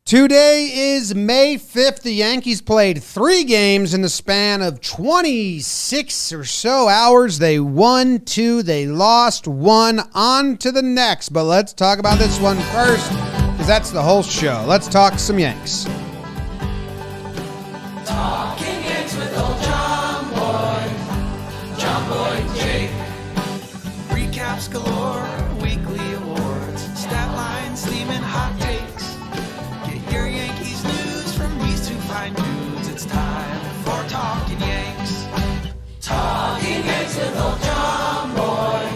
Today is May 5th. The Yankees played 3 games in the span of 26 or so hours. They won 2, they lost 1. On to the next. But let's talk about this one first, because that's the whole show. Let's talk some Yanks. Talking Yanks with old John Boy, Jake. Recaps galore, weekly awards, stat lines, theme, and hot takes. Get your Yankees news from these two fine dudes. It's time for Talkin' Yanks. Talking Yanks with old John Boy,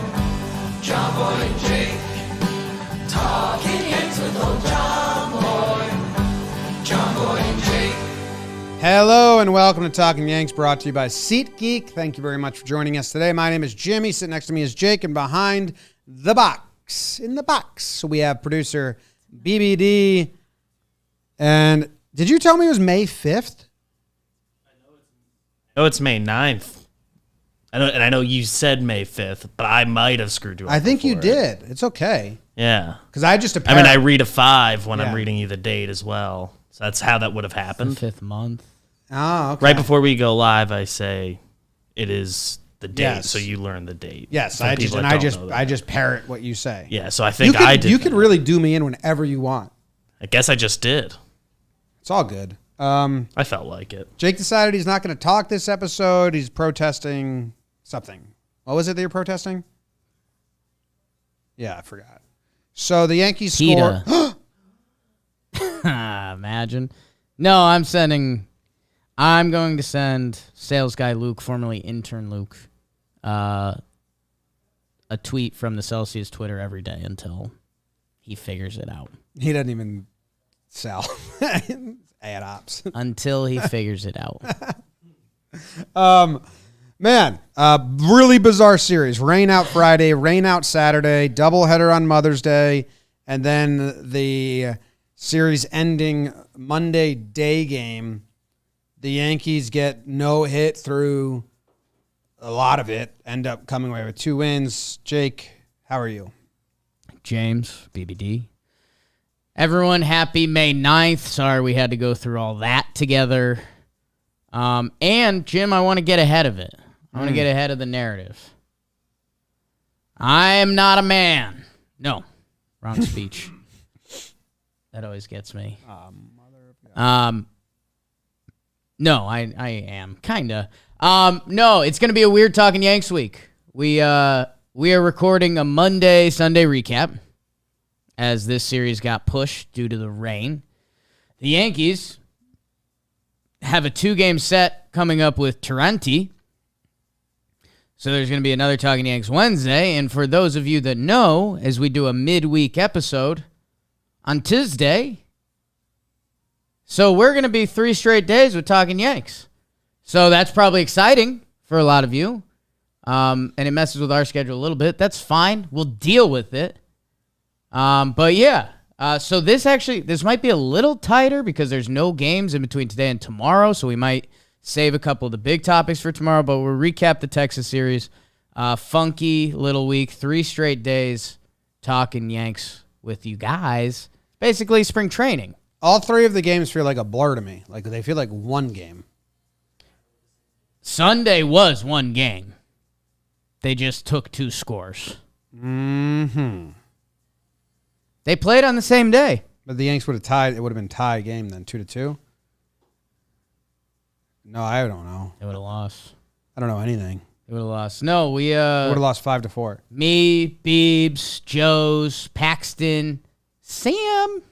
and Jake. Talking Yanks with old John Boy, and Jake. Hello and welcome to Talkin' Yanks, brought to you by SeatGeek. Thank you very much for joining us today. My name is Jimmy. Sitting next to me is Jake, and behind the box, in the box, we have producer BBD. And did you tell me it was May 5th? I know it's May 9th. I know you said May 5th, but I might have screwed you up. I think you before. did. It's okay. Yeah. Because I just I read a 5 when Yeah. I'm reading you the date as well. So that's how that would have happened. The 5th month. Oh, okay. Right before we go live, I say it is the date, Yes. so you learn the date. Yes, For I people just that don't know that. I just parrot what you say. Yeah, so I think I did. You could that. really do me in whenever you want. I guess I just did. It's all good. I felt like it. Jake decided he's not going to talk this episode. He's protesting something. What was it that you're protesting? Yeah, I forgot. So the Yankees score. PETA. Imagine. No, I'm going to send sales guy Luke, formerly intern Luke, a tweet from the Celsius Twitter every day until he figures it out. He doesn't even sell ad ops. Until he figures it out. Man, really bizarre series. Rain out Friday, rain out Saturday, doubleheader on Mother's Day, and then the series ending Monday day game. The Yankees get no hit through a lot of it, end up coming away with 2 wins. Jake, how are you? James, BBD. Everyone, happy May 9th. Sorry we had to go through all that together. And, Jim, I want to get ahead of it. I want to get ahead of the narrative. I am not a man. No, wrong speech. That always gets me. No, I am. Kinda. No, it's going to be a weird Talkin' Yanks week. We are recording a Monday-Sunday recap as this series got pushed due to the rain. The Yankees have a 2-game set coming up with Toronto. So there's going to be another Talkin' Yanks Wednesday. And for those of you that know, as we do a midweek episode on Tuesday, so we're going to be 3 straight days with Talkin' Yanks. So that's probably exciting for a lot of you. And it messes with our schedule a little bit. That's fine. We'll deal with it. But yeah, so this might be a little tighter because there's no games in between today and tomorrow. So we might save a couple of the big topics for tomorrow, but we'll recap the Texas series. Funky little week, 3 straight days Talkin' Yanks with you guys. Basically spring training. All 3 of the games feel like a blur to me. Like they feel like one game. Sunday was 1 game. They just took 2 scores. Mm-hmm. They played on the same day. But the Yanks would have tied. It would have been tie game then, 2-2. No, I don't know. They would have lost. I don't know anything. They would have lost. No, we Would have lost 5-4. me, Beebs, Joe's, Paxton, Sam.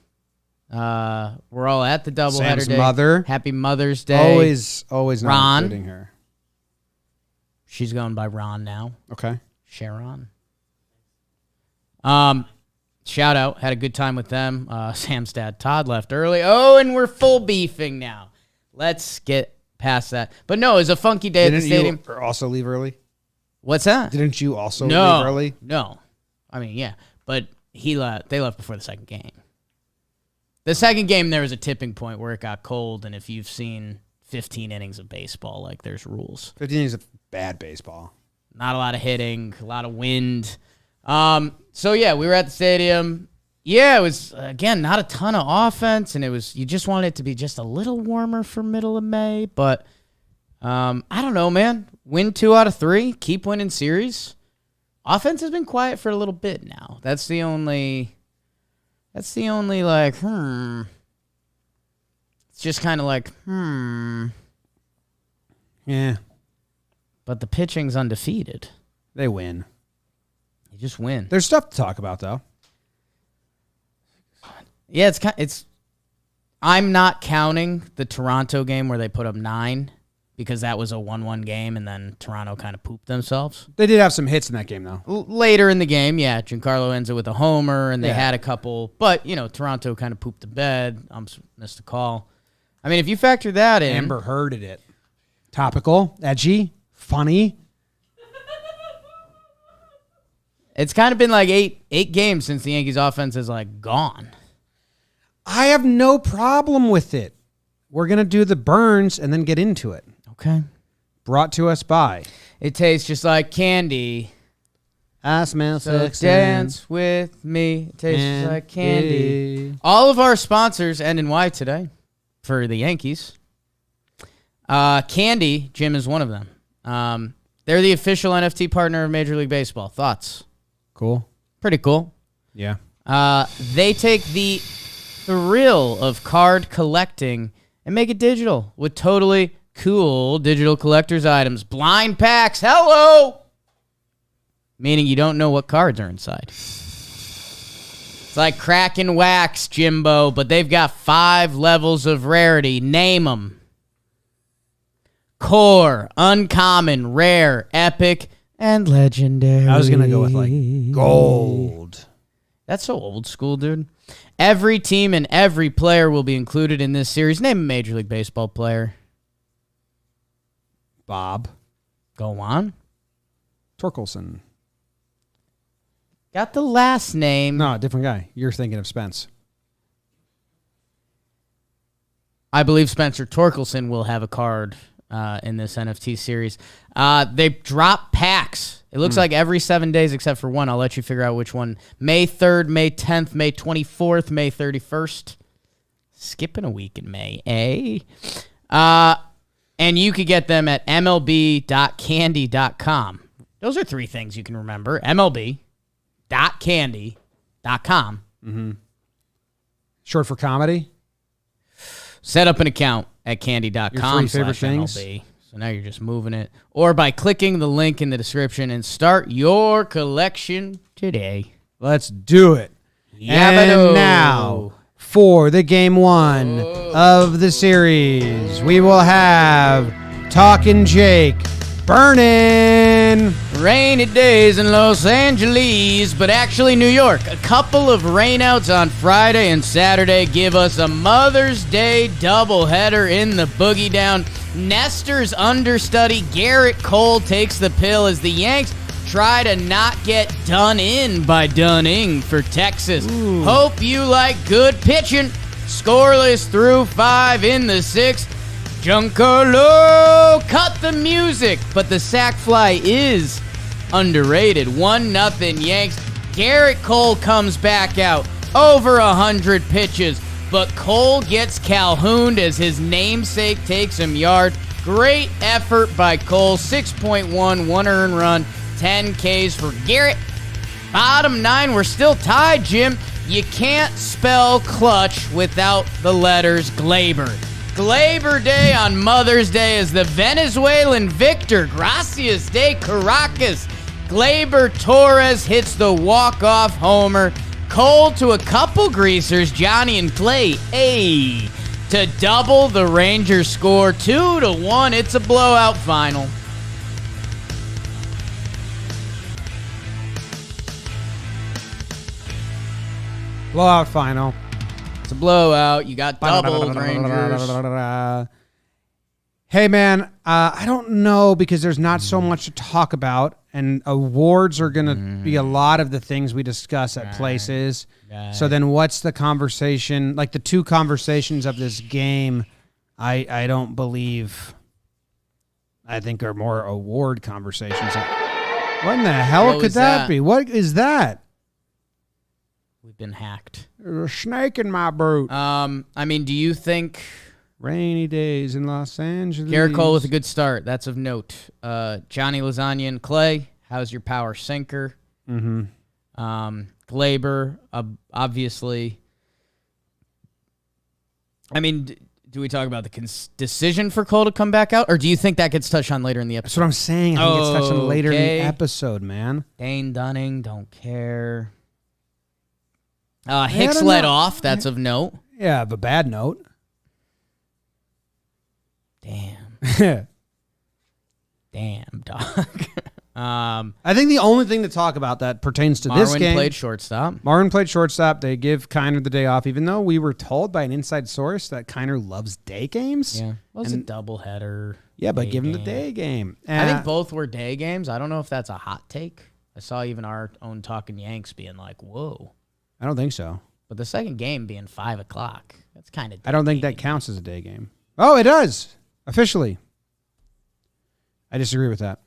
We're all at the doubleheader Sam's day. mother. Happy Mother's Day. Always not Ron. including her. She's going by Ron now. Okay. Sharon. Shout out. Had a good time with them. Sam's dad, Todd, left early. Oh, and we're full beefing now. Let's get past that. But no, it was a funky day at the stadium. Didn't you also leave early? What's that? Didn't you also leave No. early? No. I mean, yeah. But they left before the second game. The second game, there was a tipping point where it got cold, and if you've seen 15 innings of baseball, like, there's rules. 15 innings of bad baseball. Not a lot of hitting, a lot of wind. So, yeah, we were at the stadium. Yeah, it was, again, not a ton of offense, and you just wanted it to be just a little warmer for middle of May, but I don't know, man. Win 2 out of 3, keep winning series. Offense has been quiet for a little bit now. That's the only like, It's just kind of like, Yeah. But the pitching's undefeated. They win. You just win. There's stuff to talk about, though. Yeah, I'm not counting the Toronto game where they put up 9 because that was a 1-1 game and then Toronto kind of pooped themselves. They did have some hits in that game, though. Later in the game, yeah, Giancarlo ends it with a homer and they had a couple, but, Toronto kind of pooped the bed. Missed a call. I mean, if you factor that in. Amber Hearded it. Topical, edgy, funny. It's kind of been like eight games since the Yankees offense is like gone. I have no problem with it. We're going to do the burns and then get into it. Okay. Brought to us by. It tastes just like candy. I smell So sex. dance with me. It tastes just like candy. All of our sponsors end in Y today for the Yankees. Candy, Jim, is one of them. They're the official NFT partner of Major League Baseball. Thoughts? Cool. Pretty cool. Yeah. They take the thrill of card collecting and make it digital with totally cool digital collector's items. Blind packs, hello! Meaning you don't know what cards are inside. It's like cracking wax, Jimbo, but they've got 5 levels of rarity. Name them. Core, uncommon, rare, epic, and legendary. I was going to go with like gold. That's so old school, dude. Every team and every player will be included in this series. Name a Major League Baseball player. Bob. Go on. Torkelson. Got the last name. No, different guy. You're thinking of Spence. I believe Spencer Torkelson will have a card in this NFT series. They drop packs. It looks like every 7 days except for one. I'll let you figure out which one. May 3rd, May 10th, May 24th, May 31st. Skipping a week in May, eh? And you could get them at mlb.candy.com. Those are 3 things you can remember. mlb.candy.com. Mm-hmm. Short for comedy? Set up an account at candy.com. Your 3 favorite things? MLB. So now you're just moving it. Or by clicking the link in the description and start your collection today. Let's do it. And now, for the game 1 of the series, we will have Talkin' Jake burning. Rainy days in Los Angeles, but actually New York. A couple of rainouts on Friday and Saturday give us a Mother's Day doubleheader in the boogie down. Nestor's understudy Garrett Cole takes the pill as the Yanks try to not get done in by Dunning for Texas. Ooh. Hope you like good pitching. Scoreless through 5 in the 6th. Giancarlo cut the music, but the sac fly is underrated. 1-0 Yanks. Garrett Cole comes back out. Over 100 pitches. But Cole gets Calhouned as his namesake takes him yard. Great effort by Cole. 6.1, 1 earned run, 10 Ks for Garrett. Bottom 9, we're still tied, Jim. You can't spell clutch without the letters Glaber. Glaber Day on Mother's Day as the Venezuelan Victor Gracias de Caracas. Glaber Torres hits the walk-off homer. Cole to a couple greasers, Johnny and Clay, to double the Rangers score 2-1. It's a blowout final. Blowout final. It's a blowout. You got doubled, Rangers. Hey, man, I don't know because there's not so much to talk about, and awards are going to be a lot of the things we discuss at places. So then what's the conversation? Like the 2 conversations of this game, I don't believe, I think are more award conversations. What in the hell could that be? What is that? We've been hacked. There's a snake in my boot. I mean, do you think Rainy days in Los Angeles. Garrett Cole with a good start? That's of note. Johnny Lasagna and Clay. How's your power sinker? Mm-hmm. Glaber, obviously. I mean, do we talk about the decision for Cole to come back out, or do you think that gets touched on later in the episode? That's what I'm saying. I think it's touched on later in the episode, man. Dane Dunning, don't care. Hicks led off. That's of note. Yeah, of a bad note. Damn. Damn, dog. I think the only thing to talk about that pertains to this game. Marwin played shortstop. Marwin played shortstop. They give Kiner the day off, even though we were told by an inside source that Kiner loves day games. Yeah, well, it was a doubleheader. Yeah, but give him the day game. I think both were day games. I don't know if that's a hot take. I saw even our own Talkin Yanks being like, whoa. I don't think so. But the second game being 5 o'clock, that's kind of. I don't think that counts as a day game. Oh, it does. Officially. I disagree with that.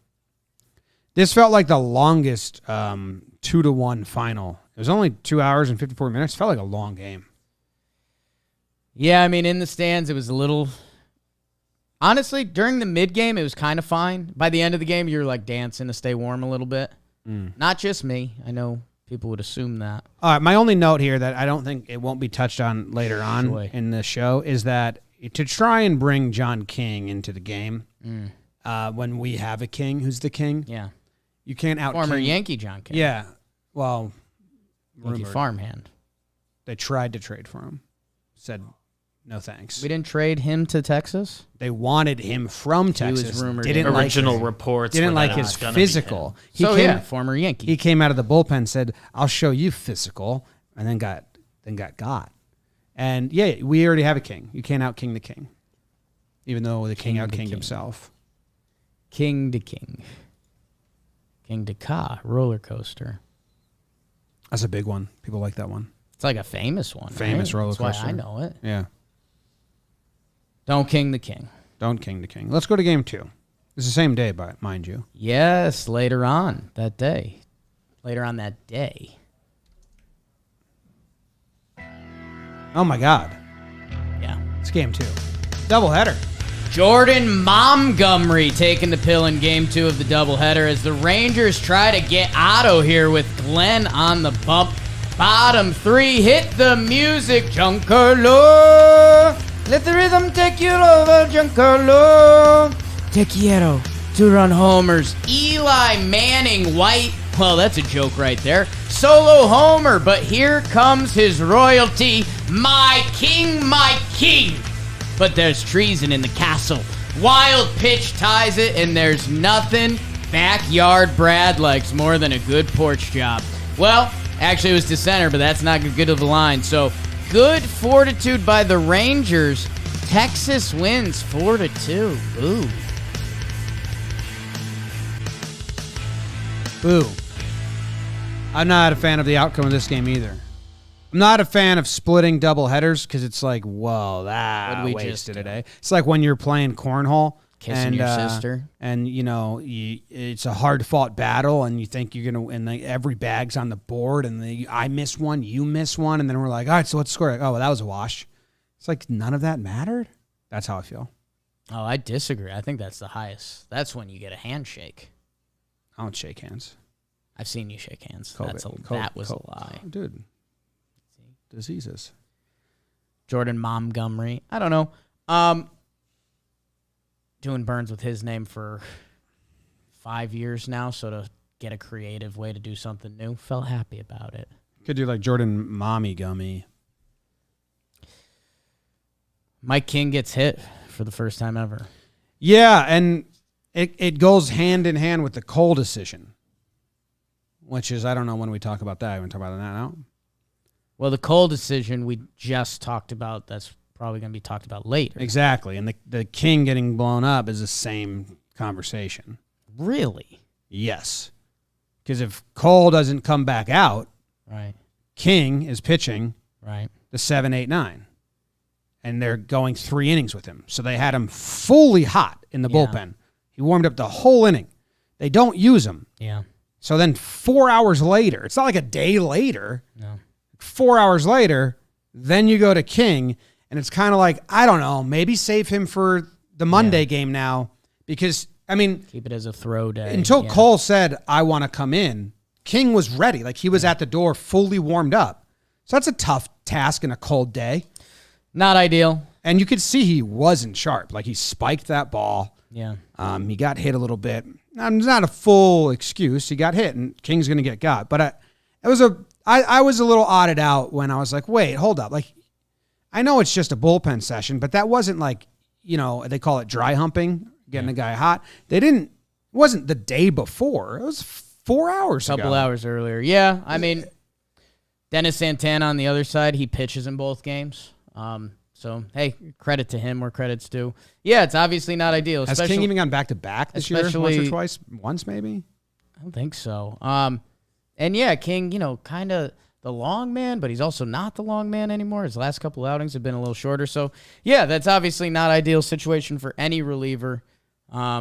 This felt like the longest 2-1 final. It was only 2 hours and 54 minutes. It felt like a long game. Yeah, I mean, in the stands, it was a little... Honestly, during the mid-game, it was kind of fine. By the end of the game, you're like dancing to stay warm a little bit. Not just me. I know people would assume that. All right, my only note here that I don't think it won't be touched on later on in the show is that to try and bring John King into the game when we have a king who's the king. Yeah. You can't out Former Yankee John King. Yeah. Well, Yankee farmhand. They tried to trade for him. Said, no thanks. We didn't trade him to Texas? They wanted him from Texas. Was rumored didn't like original reports. Didn't like his physical. Former Yankee. He came out of the bullpen, said, I'll show you physical, and then got. And yeah, we already have a king. You can't out king the king. Even though the king out kinged himself. King to king. King to Ka, roller coaster. That's a big one. People like that one. It's like a famous one. Famous roller coaster. That's why I know it. Yeah. Don't king the king. Don't king the king. Let's go to game 2. It's the same day, but mind you. Yes, later on that day. Later on that day. Oh my God. Yeah. It's game 2. Doubleheader. Jordan Montgomery taking the pill in game 2 of the doubleheader as the Rangers try to get Otto here with Glenn on the bump. Bottom 3, hit the music, Giancarlo. Let the rhythm take you over, Giancarlo. Te quiero. 2-run homers. Eli Manning White. Well, that's a joke right there. Solo homer, but here comes his royalty. My king, my king. But there's treason in the castle. Wild pitch ties it, and there's nothing backyard Brad likes more than a good porch job. Well, actually it was to center, but that's not good of the line. So good fortitude by the Rangers. Texas wins 4-2. Ooh. Boo. I'm not a fan of the outcome of this game either. I'm not a fan of splitting double headers because it's like, whoa, that wasted a day. It's like when you're playing cornhole. Kissing your sister. And, it's a hard-fought battle, and you think you're going to, and every bag's on the board, and I miss one, you miss one, and then we're like, all right, so what's the score? Like, oh, well, that was a wash. It's like none of that mattered. That's how I feel. Oh, I disagree. I think that's the highest. That's when you get a handshake. I don't shake hands. I've seen you shake hands. COVID. That was a lie. Dude. Diseases. Jordan Montgomery. I don't know. Doing Burns with his name for 5 years now, so to get a creative way to do something new, felt happy about it. Could do like Jordan Mommy Gummy. Mike King gets hit for the first time ever. Yeah, and it goes hand in hand with the Cole decision, which is, I don't know when we talk about that. I haven't talked about that now. Well, the Cole decision we just talked about, that's probably going to be talked about later. Exactly, and the King getting blown up is the same conversation. Really? Yes. Because if Cole doesn't come back out, right, King is pitching right the 7, 8, 9. And they're going 3 innings with him. So they had him fully hot in the bullpen. He warmed up the whole inning. They don't use him. Yeah. So then 4 hours later, it's not like a day later. No. 4 hours later, then you go to King, and it's kind of like, I don't know, maybe save him for the Monday game now because, I mean, Keep it as a throw day. until Cole said, I want to come in, King was ready. Like, he was at the door fully warmed up. So that's a tough task in a cold day. Not ideal. And you could see he wasn't sharp. Like, he spiked that ball. Yeah. He got hit a little bit. Not a full excuse. He got hit, and King's going to get got. But I was a little odded out when I was like, wait, hold up. Like, I know it's just a bullpen session, but that wasn't like, they call it dry humping, getting a guy hot. It wasn't the day before. It was 4 hours ago. A couple hours earlier. Yeah, I mean, Dennis Santana on the other side, he pitches in both games. So, hey, credit to him where credit's due. Yeah, it's obviously not ideal. Has King even gone back-to-back this year? Once or twice? Once, maybe? I don't think so. And, yeah, King, kind of the long man, but he's also not the long man anymore. His last couple outings have been a little shorter. So, yeah, that's obviously not ideal situation for any reliever. Yeah,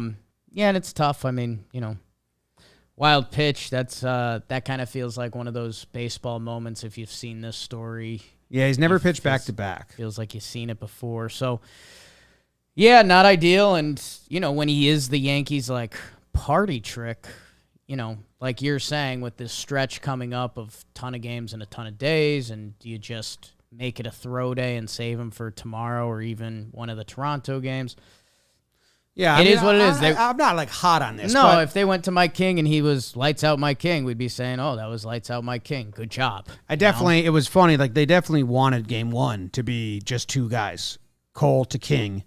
and it's tough. I mean, wild pitch, that kind of feels like one of those baseball moments if you've seen this story. Yeah, he's never pitched back-to-back. Feels like you've seen it before. So, yeah, not ideal. And, when he is the Yankees, like, party trick, like you're saying with this stretch coming up of ton of games in a ton of days, and do you just make it a throw day and save him for tomorrow or even one of the Toronto games? Yeah, it is what it is. I'm not like hot on this. No, but if they went to Mike King and he was lights out Mike King, we'd be saying, oh, that was lights out Mike King. Good job. It was funny. Like, they definitely wanted game one to be just two guys, Cole to King,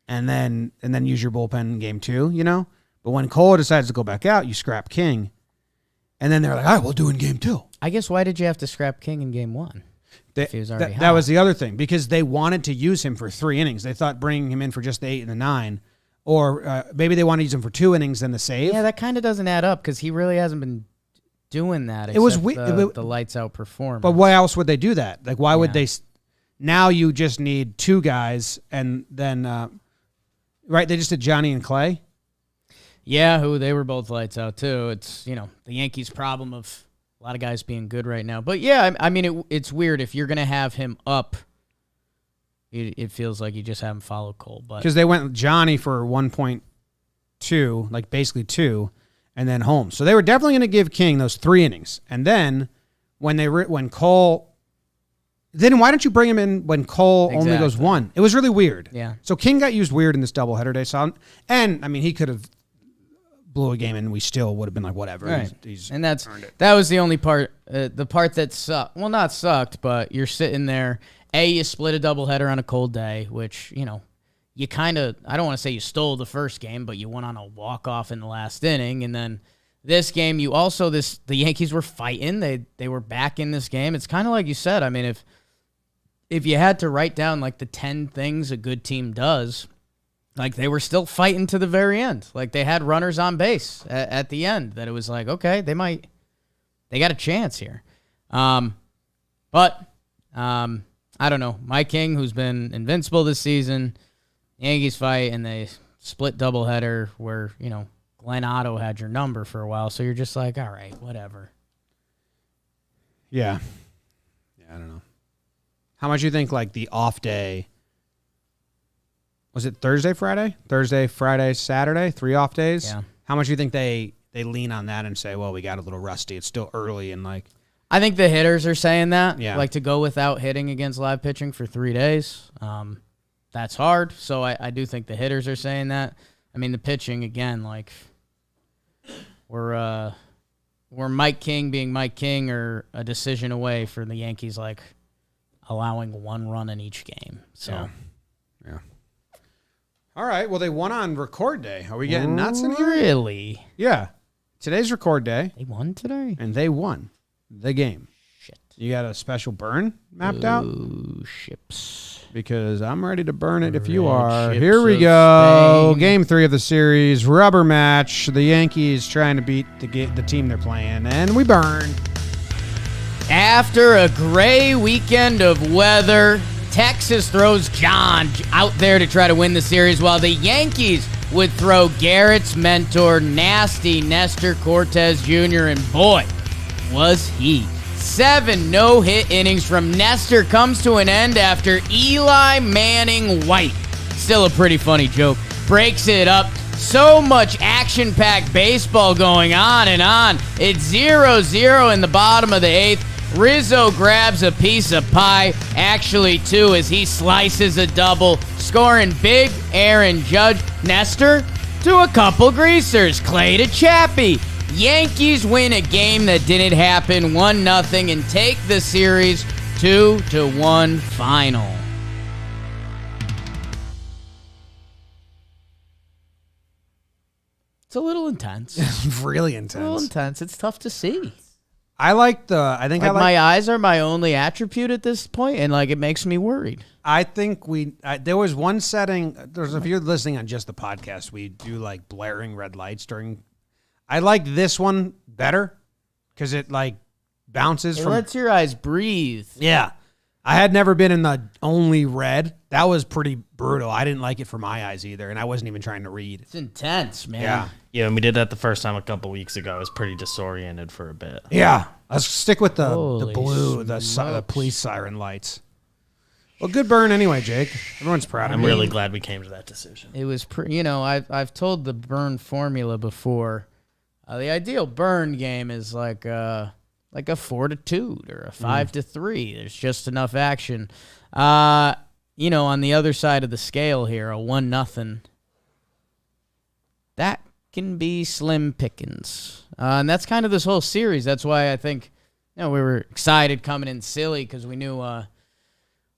and then use your bullpen in game two, But when Cole decides to go back out, you scrap King. And then they're like, all right, we'll do it in game two. I guess why did you have to scrap King in game one? If he was already hot? That was the other thing, because they wanted to use him for 3 innings. They thought bringing him in for just the 8 and the 9, or maybe they want to use him for 2 innings then the save. Yeah, that kind of doesn't add up because he really hasn't been doing that. It was the lights out performance. But why else would they do that? Like, why would they? Now you just need 2 guys, and then right? They just did Johnny and Clay. Yeah, they were both lights out too. It's the Yankees' problem of a lot of guys being good right now. But yeah, I mean it's weird if you're gonna have him up. It feels like you just haven't followed Cole, but because they went Johnny for 1.2, like basically 2, and then Holmes. So they were definitely going to give King those 3 innings, and then when Cole, then why don't you bring him in when Cole only goes 1? It was really weird. Yeah. So King got used weird in this doubleheader day. So and I mean he could have blew a game and we still would have been like whatever. Right. He's and that was the only part. The part that sucked. Well, not sucked, but you're sitting there. You split a doubleheader on a cold day, which, you kind of, I don't want to say you stole the first game, but you went on a walk-off in the last inning. And then this game, the Yankees were fighting. They were back in this game. It's kind of like you said. I mean, if you had to write down like the 10 things a good team does, like they were still fighting to the very end. Like they had runners on base at the end that it was like, okay, they got a chance here. But I don't know. Mike King, who's been invincible this season, Yankees fight, and they split doubleheader where, Glenn Otto had your number for a while. So you're just like, all right, whatever. Yeah. Yeah, I don't know. How much you think like the off day, was it Thursday, Friday? Thursday, Friday, Saturday, 3 off days? Yeah. How much you think they lean on that and say, well, we got a little rusty. It's still early and like. I think the hitters are saying that. Yeah. Like to go without hitting against live pitching for 3 days. That's hard. So I do think the hitters are saying that. I mean, the pitching, again, like we're Mike King being Mike King or a decision away for the Yankees, like allowing 1 run in each game. So, yeah. All right. Well, they won on record day. Are we getting nuts in here? Really? Yeah. Today's record day. They won today? And they won the game. Shit. You got a special burn mapped out? Ships. Because I'm ready to burn it if you Red are. ships Here we of go. Spain. Game 3 of the series. Rubber match. The Yankees trying to beat the team they're playing. And we burn. After a gray weekend of weather, Texas throws John out there to try to win the series, while the Yankees would throw Garrett's mentor, nasty Nestor Cortez Jr., and boy, was he 7 no-hit innings from Nestor comes to an end after Eli Manning White, still a pretty funny joke, breaks it up. So much action-packed baseball going on and on. It's 0-0 in the bottom of the 8th. Rizzo grabs a piece of pie, actually 2, as he slices a double, scoring big Aaron Judge. Nestor to a couple greasers, Clay to Chappie. Yankees win a game that didn't happen, 1-0, and take the series 2-1 final. It's a little intense. Really A little intense. intense. It's tough to see. I like the. I think I like. My eyes are my only attribute at this point, and it makes me worried. I think there was one setting. If you're listening on just the podcast, we do like blaring red lights during. I like this one better because it bounces It from. lets your eyes breathe. Yeah, I had never been in the only red. That was pretty brutal. I didn't like it for my eyes either, and I wasn't even trying to read. It's intense, man. Yeah. Yeah, and we did that the first time a couple weeks ago. I was pretty disoriented for a bit. Yeah, let's stick with the Holy blue, the smokes. police siren lights. Well, good burn anyway, Jake. Everyone's proud of I'm you. really glad we came to that decision. It was, I've told the burn formula before. The ideal burn game is like a fortitude or a 5-3. There's just enough action. On the other side of the scale here, a 1-0. That can be slim pickings. And that's kind of this whole series. That's why I think, we were excited coming in silly because we knew, I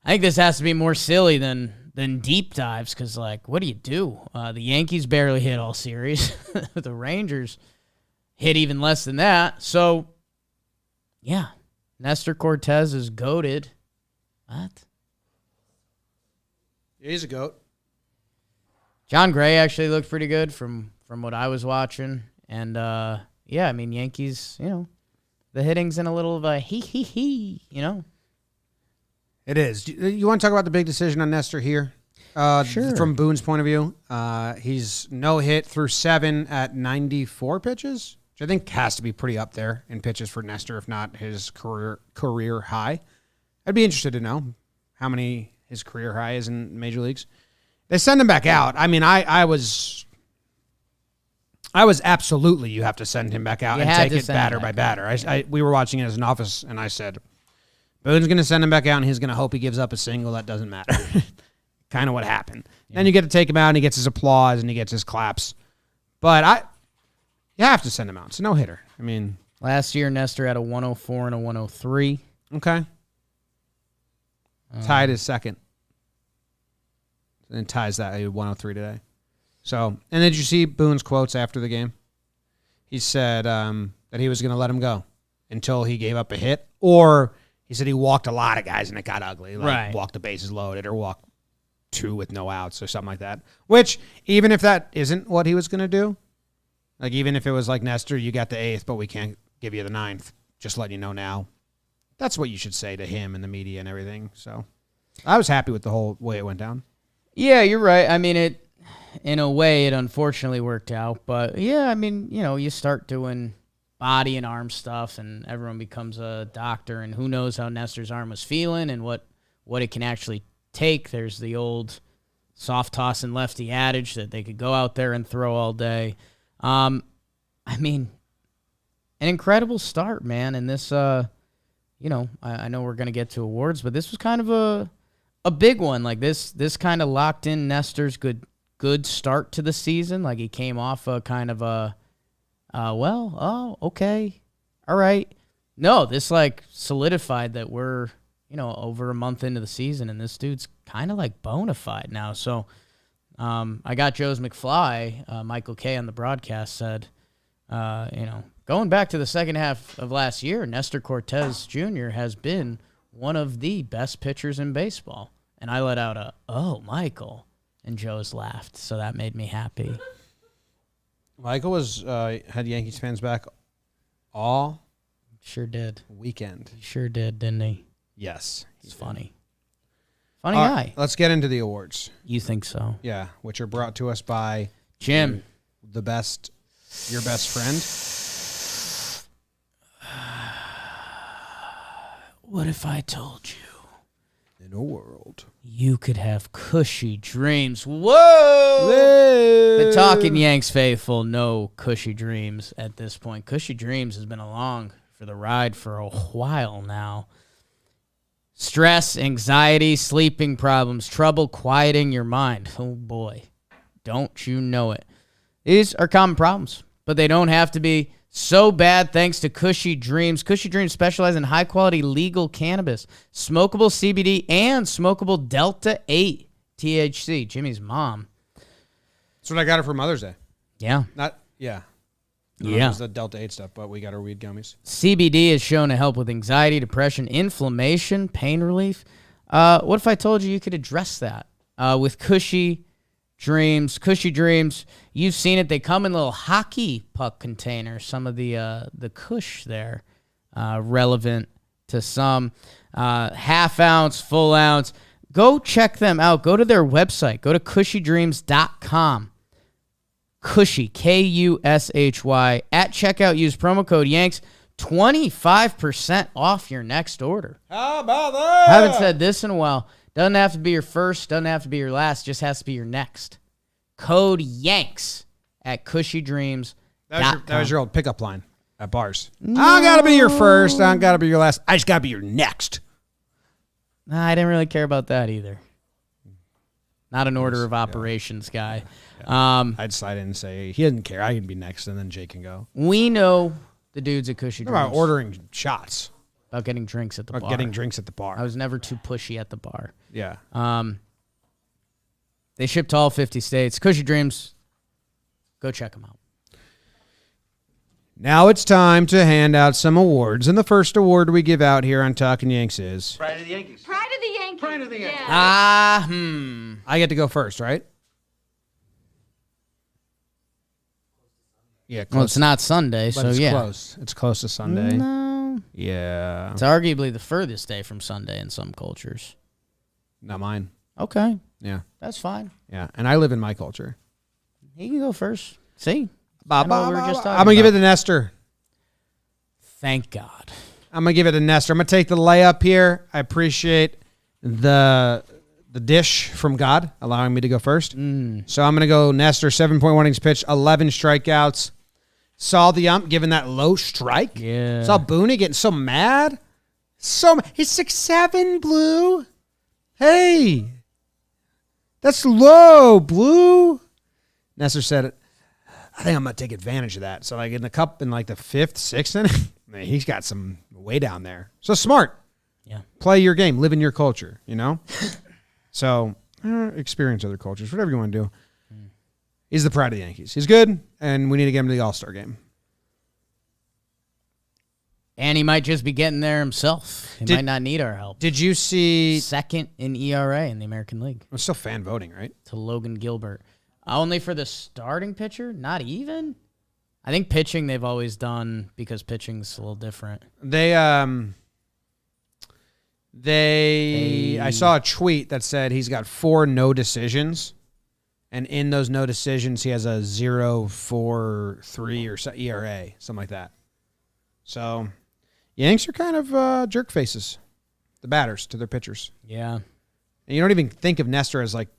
think this has to be more silly than deep dives because, what do you do? The Yankees barely hit all series. The Rangers hit even less than that. So, yeah, Nestor Cortez is goated. What? He's a goat. John Gray actually looked pretty good from what I was watching. And, Yankees, the hitting's in a little of a he. It is. You want to talk about the big decision on Nestor here? Sure. From Boone's point of view, he's no hit through 7 at 94 pitches, which I think has to be pretty up there in pitches for Nestor, if not his career high. I'd be interested to know how many his career high is in major leagues. They send him back out. I mean, I was absolutely, you have to send him back out You and had take to it send him batter by back batter. We were watching it as an office, and I said, Boone's going to send him back out, and he's going to hope he gives up a single. That doesn't matter. Kind of what happened. Yeah. Then you get to take him out, and he gets his applause, and he gets his claps. But you have to send him out. It's a no-hitter. I mean. Last year, Nestor had a 104 and a 103. Okay. Tied his second. And ties that at 103 today. So, and did you see Boone's quotes after the game? He said that he was going to let him go until he gave up a hit, or he said he walked a lot of guys and it got ugly. Right. Walked the bases loaded or walked 2 with no outs or something like that. Which, even if that isn't what he was going to do, even if it was like, Nestor, you got the 8th, but we can't give you the 9th, just letting you know now. That's what you should say to him and the media and everything. So, I was happy with the whole way it went down. Yeah, you're right. I mean, in a way, it unfortunately worked out. But, yeah, I mean, you start doing body and arm stuff, and everyone becomes a doctor, and who knows how Nestor's arm was feeling and what it can actually take. There's the old soft toss and lefty adage that they could go out there and throw all day. I mean, an incredible start, man. And this, I know we're going to get to awards, but this was kind of a big one. This kind of locked in Nestor's good start to the season. He came off a kind of a, okay, all right. No, this solidified that we're, over a month into the season, and this dude's kind of bona fide now. So I got Joe's McFly, Michael K. on the broadcast said, going back to the second half of last year, Nestor Cortez Jr. has been one of the best pitchers in baseball. And I let out a, "Oh, Michael," and Joe's laughed, so that made me happy. Michael had Yankees fans back all Sure did. weekend. He sure did, didn't he? Yes. It's funny. Funny All guy. right, let's get into the awards. You think so? Yeah, which are brought to us by Jim. your best friend. What if I told you In a world. you could have cushy dreams? Whoa! The Talkin Yanks faithful know cushy dreams at this point. Cushy dreams has been along for the ride for a while now. Stress, anxiety, sleeping problems, trouble quieting your mind. Oh boy, don't you know it. These are common problems, but they don't have to be so bad thanks to Cushy Dreams. Cushy Dreams specialize in high-quality legal cannabis, smokable CBD, and smokable Delta-8 THC. Jimmy's mom. That's what I got her for Mother's Day. Yeah. Yeah. Yeah. It was the Delta 8 stuff, but we got her weed gummies. CBD is shown to help with anxiety, depression, inflammation, pain relief. What if I told you could address that with Cushy Dreams? Cushy Dreams, you've seen it. They come in little hockey puck containers. Some of the Kush there, relevant to some. Half ounce, full ounce. Go check them out. Go to their website. Go to cushydreams.com. Cushy, Kushy. At checkout, use promo code Yanks, 25% off your next order. How about that? Haven't said this in a while. Doesn't have to be your first, doesn't have to be your last, just has to be your next. Code Yanks at cushydreams.com. That was your old pickup line at bars. No. I don't got to be your first. I don't got to be your last. I just got to be your next. Nah, I didn't really care about that either. Not an order of operations guy. Yeah. I'd slide in and say, he didn't care. I can be next, and then Jake can go. We know the dudes at Cushy Dreams. About ordering shots. About getting drinks at the bar. Getting drinks at the bar. I was never too pushy at the bar. Yeah. They ship to all 50 states. Cushy Dreams, go check them out. Now it's time to hand out some awards. And the first award we give out here on Talkin' Yanks is... Pride of the Yankees. Pride of the Yankees. Pride of the Yankees. Yeah. I get to go first, right? Yeah, close. Well, it's not Sunday, But so it's yeah. close. It's close to Sunday. No. Yeah. It's arguably the furthest day from Sunday in some cultures. Not mine. Okay. Yeah. That's fine. Yeah. And I live in my culture. He can go first. See? I'm what we were just talking going to give it about. to Nestor. Thank God. I'm going to give it to Nestor. I'm going to take the layup here. I appreciate the dish from God allowing me to go first. So I'm going to go Nestor, 7.1 innings pitched, 11 strikeouts. Saw the ump giving that low strike. Yeah. Saw Booney getting so mad. He's 6'7", Blue. Hey, that's low, Blue. Nestor said, I think I'm going to take advantage of that. So like in the fifth, sixth inning, man, he's got some way down there. So smart. Yeah. Play your game. Live in your culture, you know? So experience other cultures, whatever you want to do. He's the pride of the Yankees. He's good, and we need to get him to the All-Star game. And he might just be getting there himself. He might not need our help. Did you see... Second in ERA in the American League It's still fan voting, right? to Logan Gilbert. Only for the starting pitcher? Not even? I think pitching they've always done because pitching's a little different. I saw a tweet that said he's got 4 no decisions, and in those no decisions, he has a 0.43 or so ERA, something like that. So, Yanks are kind of jerk faces, the batters to their pitchers. Yeah. And you don't even think of Nestor as like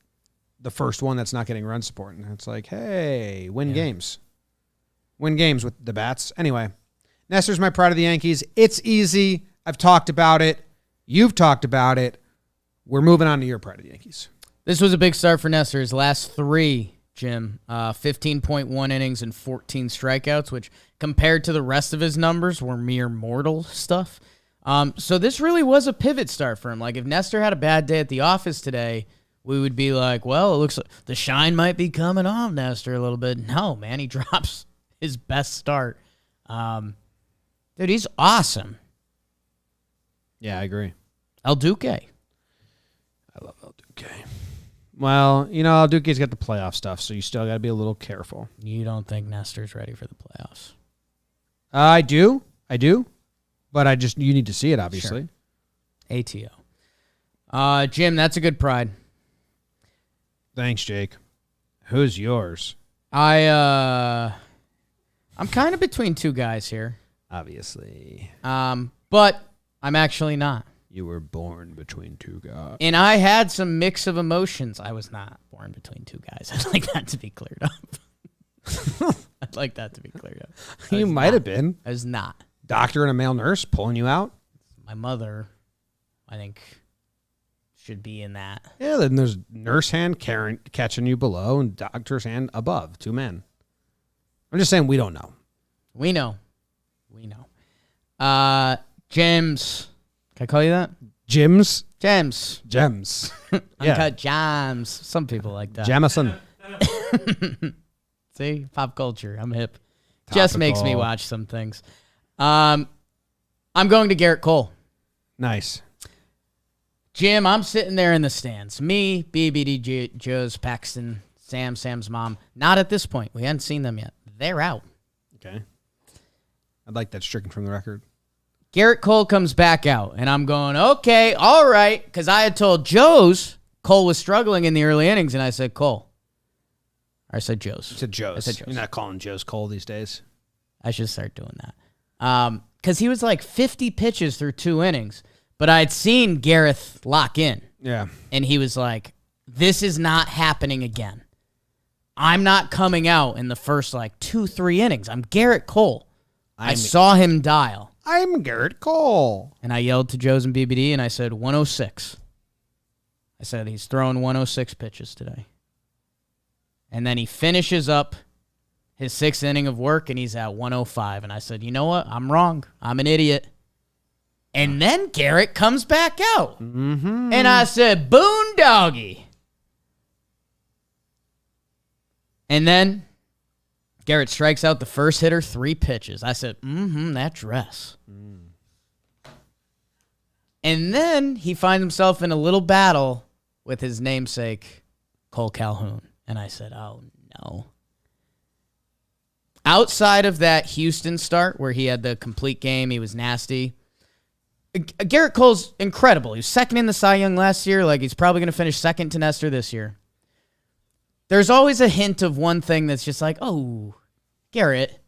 the first one that's not getting run support. And it's like, hey, win games. Win games with the bats. Anyway, Nestor's my pride of the Yankees. It's easy. I've talked about it. You've talked about it. We're moving on to your pride of the Yankees. This was a big start for Nestor. His last 3, Jim, 15.1 innings and 14 strikeouts, which compared to the rest of his numbers were mere mortal stuff. So this really was a pivot start for him. Like if Nestor had a bad day at the office today, we would be like, well, it looks like the shine might be coming off Nestor a little bit. No, man, he drops his best start. Dude, he's awesome. Yeah, I agree. El Duque. I love El Duque. Well, El Duque's got the playoff stuff, so you still got to be a little careful. You don't think Nestor's ready for the playoffs? I do. But you need to see it, obviously. Sure. ATO. Jim, that's a good pride. Thanks, Jake. Who's yours? I'm kind of between 2 guys here. Obviously. But I'm actually not. You were born between two guys. And I had some mix of emotions. I was not born between two guys. I'd like that to be cleared up. I'd like that to be cleared up. You might have been. I was not. Doctor and a male nurse pulling you out. My mother, I think, should be in that. Yeah, then there's nurse hand catching you below and doctor's hand above. 2 men. I'm just saying we don't know. We know. Gems. Can I call you that? Gems. Gems. Uncut gems. Some people like that. Jamison. See? Pop culture. I'm hip. Just makes me watch some things. I'm going to Garrett Cole. Nice. Jim, I'm sitting there in the stands. Me, BBD, Joe's, Paxton, Sam's mom. Not at this point. We hadn't seen them yet. They're out. Okay. I'd like that stricken from the record. Garrett Cole comes back out, and I'm going, okay, all right, because I had told Joe's Cole was struggling in the early innings, and I said Cole. Or I said Joe's. You said Joe's. I said Joe's. You're not calling Joe's Cole these days. I should start doing that. Because he was like 50 pitches through 2 innings, but I'd seen Gareth lock in. Yeah. And he was like, this is not happening again. I'm not coming out in the first 2-3 innings. I'm Garrett Cole. I saw him dial. I'm Garrett Cole. And I yelled to Joe's and BBD, and I said, 106. I said, he's throwing 106 pitches today. And then he finishes up his 6th inning of work, and he's at 105. And I said, you know what? I'm wrong. I'm an idiot. And then Garrett comes back out. Mm-hmm. And I said, boondoggy. And then Garrett strikes out the first hitter, 3 pitches. I said, that dress. And then he finds himself in a little battle with his namesake, Cole Calhoun. And I said, oh, no. Outside of that Houston start where he had the complete game, he was nasty. Garrett Cole's incredible. He was second in the Cy Young last year. He's probably going to finish second to Nestor this year. There's always a hint of one thing that's just oh, Garrett.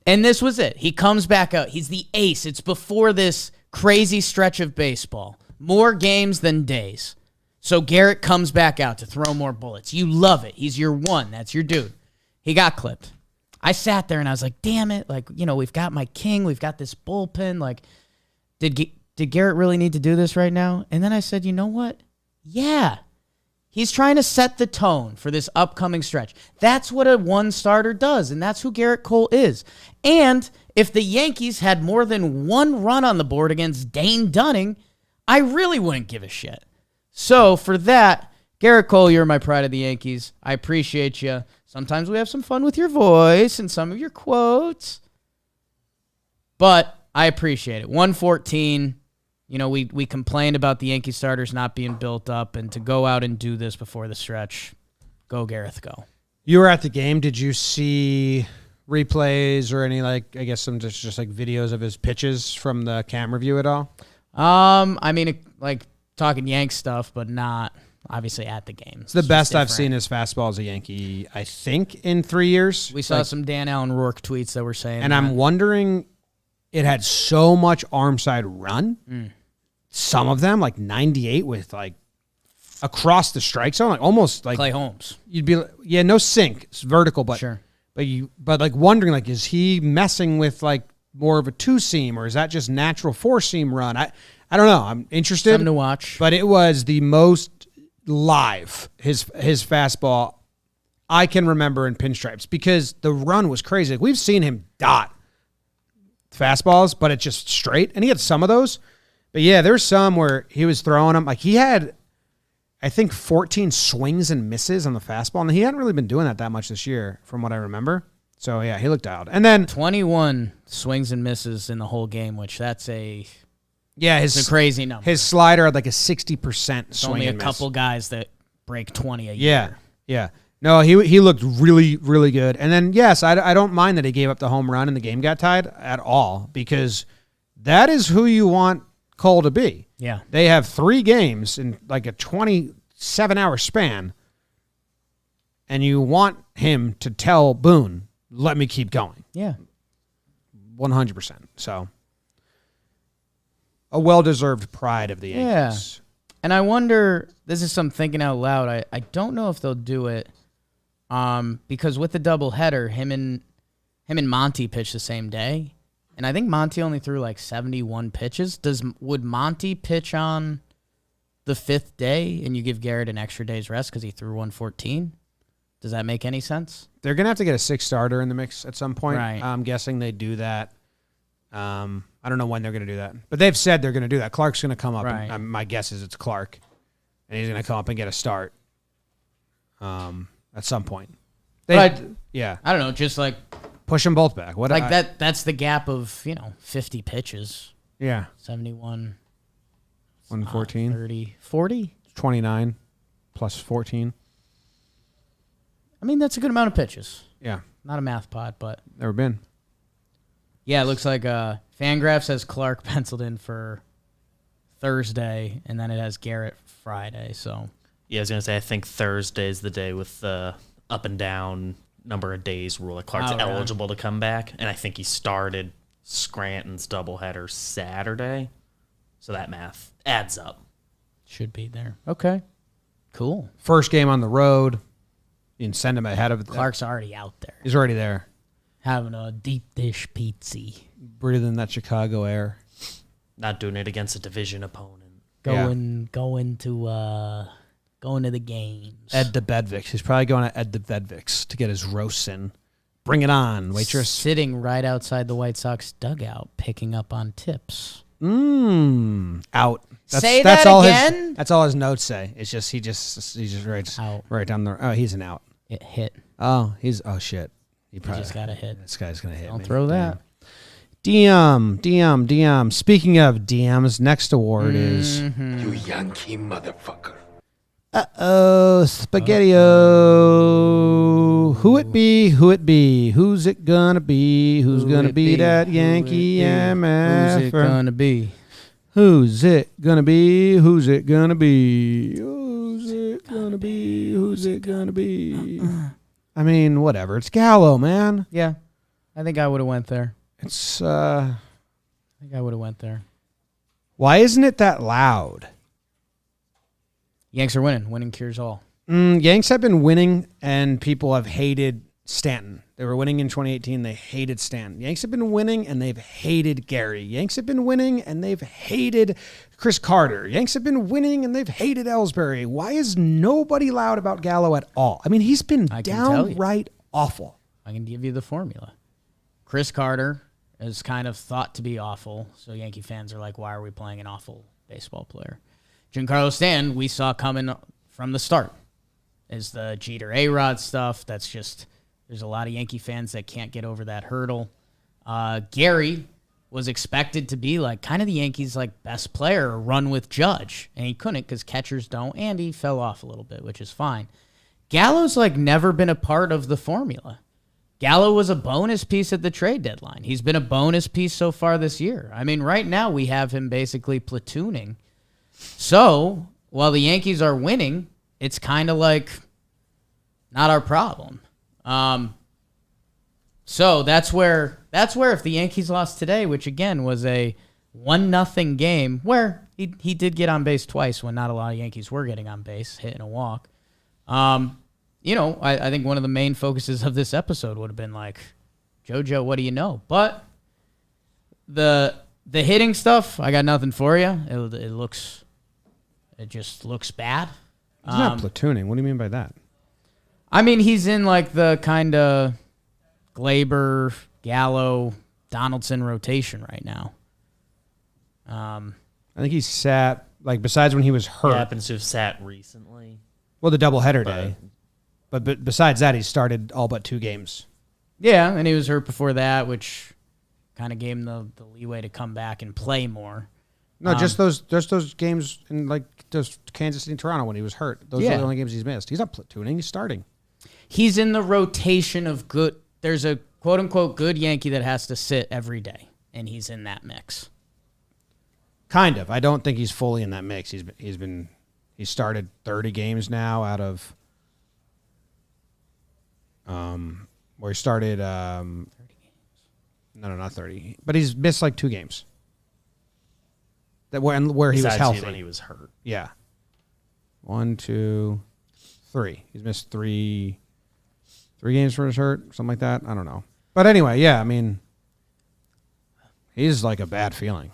And this was it. He comes back out. He's the ace. It's before this crazy stretch of baseball. More games than days. So Garrett comes back out to throw more bullets. You love it. He's your one. That's your dude. He got clipped. I sat there and I was like, damn it. We've got my king. We've got this bullpen. Did Garrett really need to do this right now? And then I said, you know what? Yeah. He's trying to set the tone for this upcoming stretch. That's what a one starter does, and that's who Garrett Cole is. And if the Yankees had more than 1 run on the board against Dane Dunning, I really wouldn't give a shit. So for that, Garrett Cole, you're my pride of the Yankees. I appreciate you. Sometimes we have some fun with your voice and some of your quotes, but I appreciate it. 114. We complained about the Yankee starters not being built up, and to go out and do this before the stretch, go Gareth, go. You were at the game. Did you see replays or any some just videos of his pitches from the camera view at all? Talking Yanks stuff, but not obviously at the game. It's the best I've seen his fastball as a Yankee, I think, in 3 years. We saw some Dan Allen Rourke tweets that were saying and that. I'm wondering, it had so much arm side run. Some of them, 98 with across the strike zone, almost Clay Holmes. You'd be no sink. It's vertical, but sure. But wondering is he messing with more of a 2-seam, or is that just natural 4-seam run? I don't know. I'm interested. Something to watch. But it was the most live his fastball I can remember in pinstripes, because the run was crazy. We've seen him dot fastballs, but it's just straight, and he had some of those. But yeah, there's some where he was throwing them. He had, I think, 14 swings and misses on the fastball, and he hadn't really been doing that much this year, from what I remember. So yeah, he looked out. And then 21 swings and misses in the whole game, which that's a crazy number. His slider had a 60% swing. Only and a couple guys that break 20 a year. Yeah. Yeah. No, he looked really, really good. And then, yes, I don't mind that he gave up the home run and the game got tied at all, because that is who you want Cole to be. Yeah. They have 3 games in a 27-hour span, and you want him to tell Boone, let me keep going. Yeah. 100%. So a well-deserved pride of the Yankees. And I wonder, this is some thinking out loud. I don't know if they'll do it because with the doubleheader, him and Monty pitched the same day. And I think Monty only threw like 71 pitches. Would Monty pitch on the 5th day and you give Garrett an extra day's rest because he threw 114? Does that make any sense? They're going to have to get a 6th starter in the mix at some point. Right. I'm guessing they do that. I don't know when they're going to do that. But they've said they're going to do that. Clark's going to come up. Right. And, my guess is it's Clark. And he's going to come up and get a start at some point. Yeah. I don't know, just like Push them both back. that's the gap of, 50 pitches. Yeah. 71. 114. 30. 40? 29 plus 14. I mean, that's a good amount of pitches. Yeah. Not a math pod, but Never been. yeah, it looks like Fangraphs has Clark penciled in for Thursday, and then it has Garrett Friday. So Yeah, I was going to say, I think Thursday's the day with the up and down number of days rule that Clark's eligible to come back. And I think he started Scranton's doubleheader Saturday. So that math adds up. should be there. Okay, cool. First game on the road. You can send him ahead of Clark's already out there He's already there. having a deep dish pizza. Breathing that Chicago air. Not doing it against a division opponent. Going to the games. Ed DeBedvix. He's probably going to Ed DeBedvix to get his roasts in. Bring it on, waitress. Sitting right outside the White Sox dugout, picking up on tips. Out. Say that's that all again? That's all his notes say. It's just he just writes Out. right down there. Oh, he's an out. It hit. Oh, shit. He Just got a hit. This guy's gonna hit Don't me. throw that. DM. Speaking of DMs, next award is You Yankee motherfucker. Spaghetti-O. Who it be? Who's it gonna be? Who's gonna be that Yankee MFer? Who's it gonna be? Who's it gonna be? Who's it gonna be? Who's it gonna be? Who's it gonna be? I mean, whatever. It's Gallo, man. Yeah, I think I would have went there. It's I think I would have went there. why isn't it that loud? Yanks are winning. Winning cures all. Yanks have been winning, and people have hated Stanton. They were winning in 2018. They hated Stanton. Yanks have been winning, and they've hated Gary. Yanks have been winning, and they've hated Chris Carter. Yanks have been winning, and they've hated Ellsbury. Why is nobody loud about Gallo at all? I mean, he's been I can tell you. downright awful. I can give you the formula. Chris Carter is kind of thought to be awful, so Yankee fans are like, why are we playing an awful baseball player? Giancarlo Stanton, we saw coming from the start, is the Jeter A-Rod stuff. That's just, there's a lot of Yankee fans that can't get over that hurdle. Gary was expected to be like kind of the Yankees' like best player, or run with Judge, and he couldn't because catchers don't, and he fell off a little bit, which is fine. Gallo's like never been a part of the formula. Gallo was a bonus piece at the trade deadline. He's been a bonus piece so far this year. I mean, right now we have him basically platooning. So while the Yankees are winning, it's kind of like not our problem. So that's where if the Yankees lost today, which again was a 1-0 game where he did get on base twice when not a lot of Yankees were getting on base, hitting a walk. I think one of the main focuses of this episode would have been like, JoJo, what do you know? But the hitting stuff, I got nothing for you. It just looks bad. He's not platooning. What do you mean by that? I mean, he's in like the kind of Glaber, Gallo, Donaldson rotation right now. I think he's sat, like, besides when he was He hurt. happens to have sat recently. Well, the doubleheader day. But besides that, he started all but 2 games. Yeah, and he was hurt before that, which kind of gave him the leeway to come back and play more. No, just those games in like just Kansas City and Toronto when he was hurt. Those are the only games he's missed. He's not platooning. He's starting. He's in the rotation of good. There's a quote unquote good Yankee that has to sit every day, and he's in that mix. Kind of. I don't think he's fully in that mix. He's started 30 games now out of where he started 30 games. No, not 30. But he's missed like 2 games. where he was Besides healthy. when he was hurt. Yeah. 1, 2, 3. He's missed three games for his hurt, something like that. I don't know. But anyway, yeah, I mean, he's like a bad feeling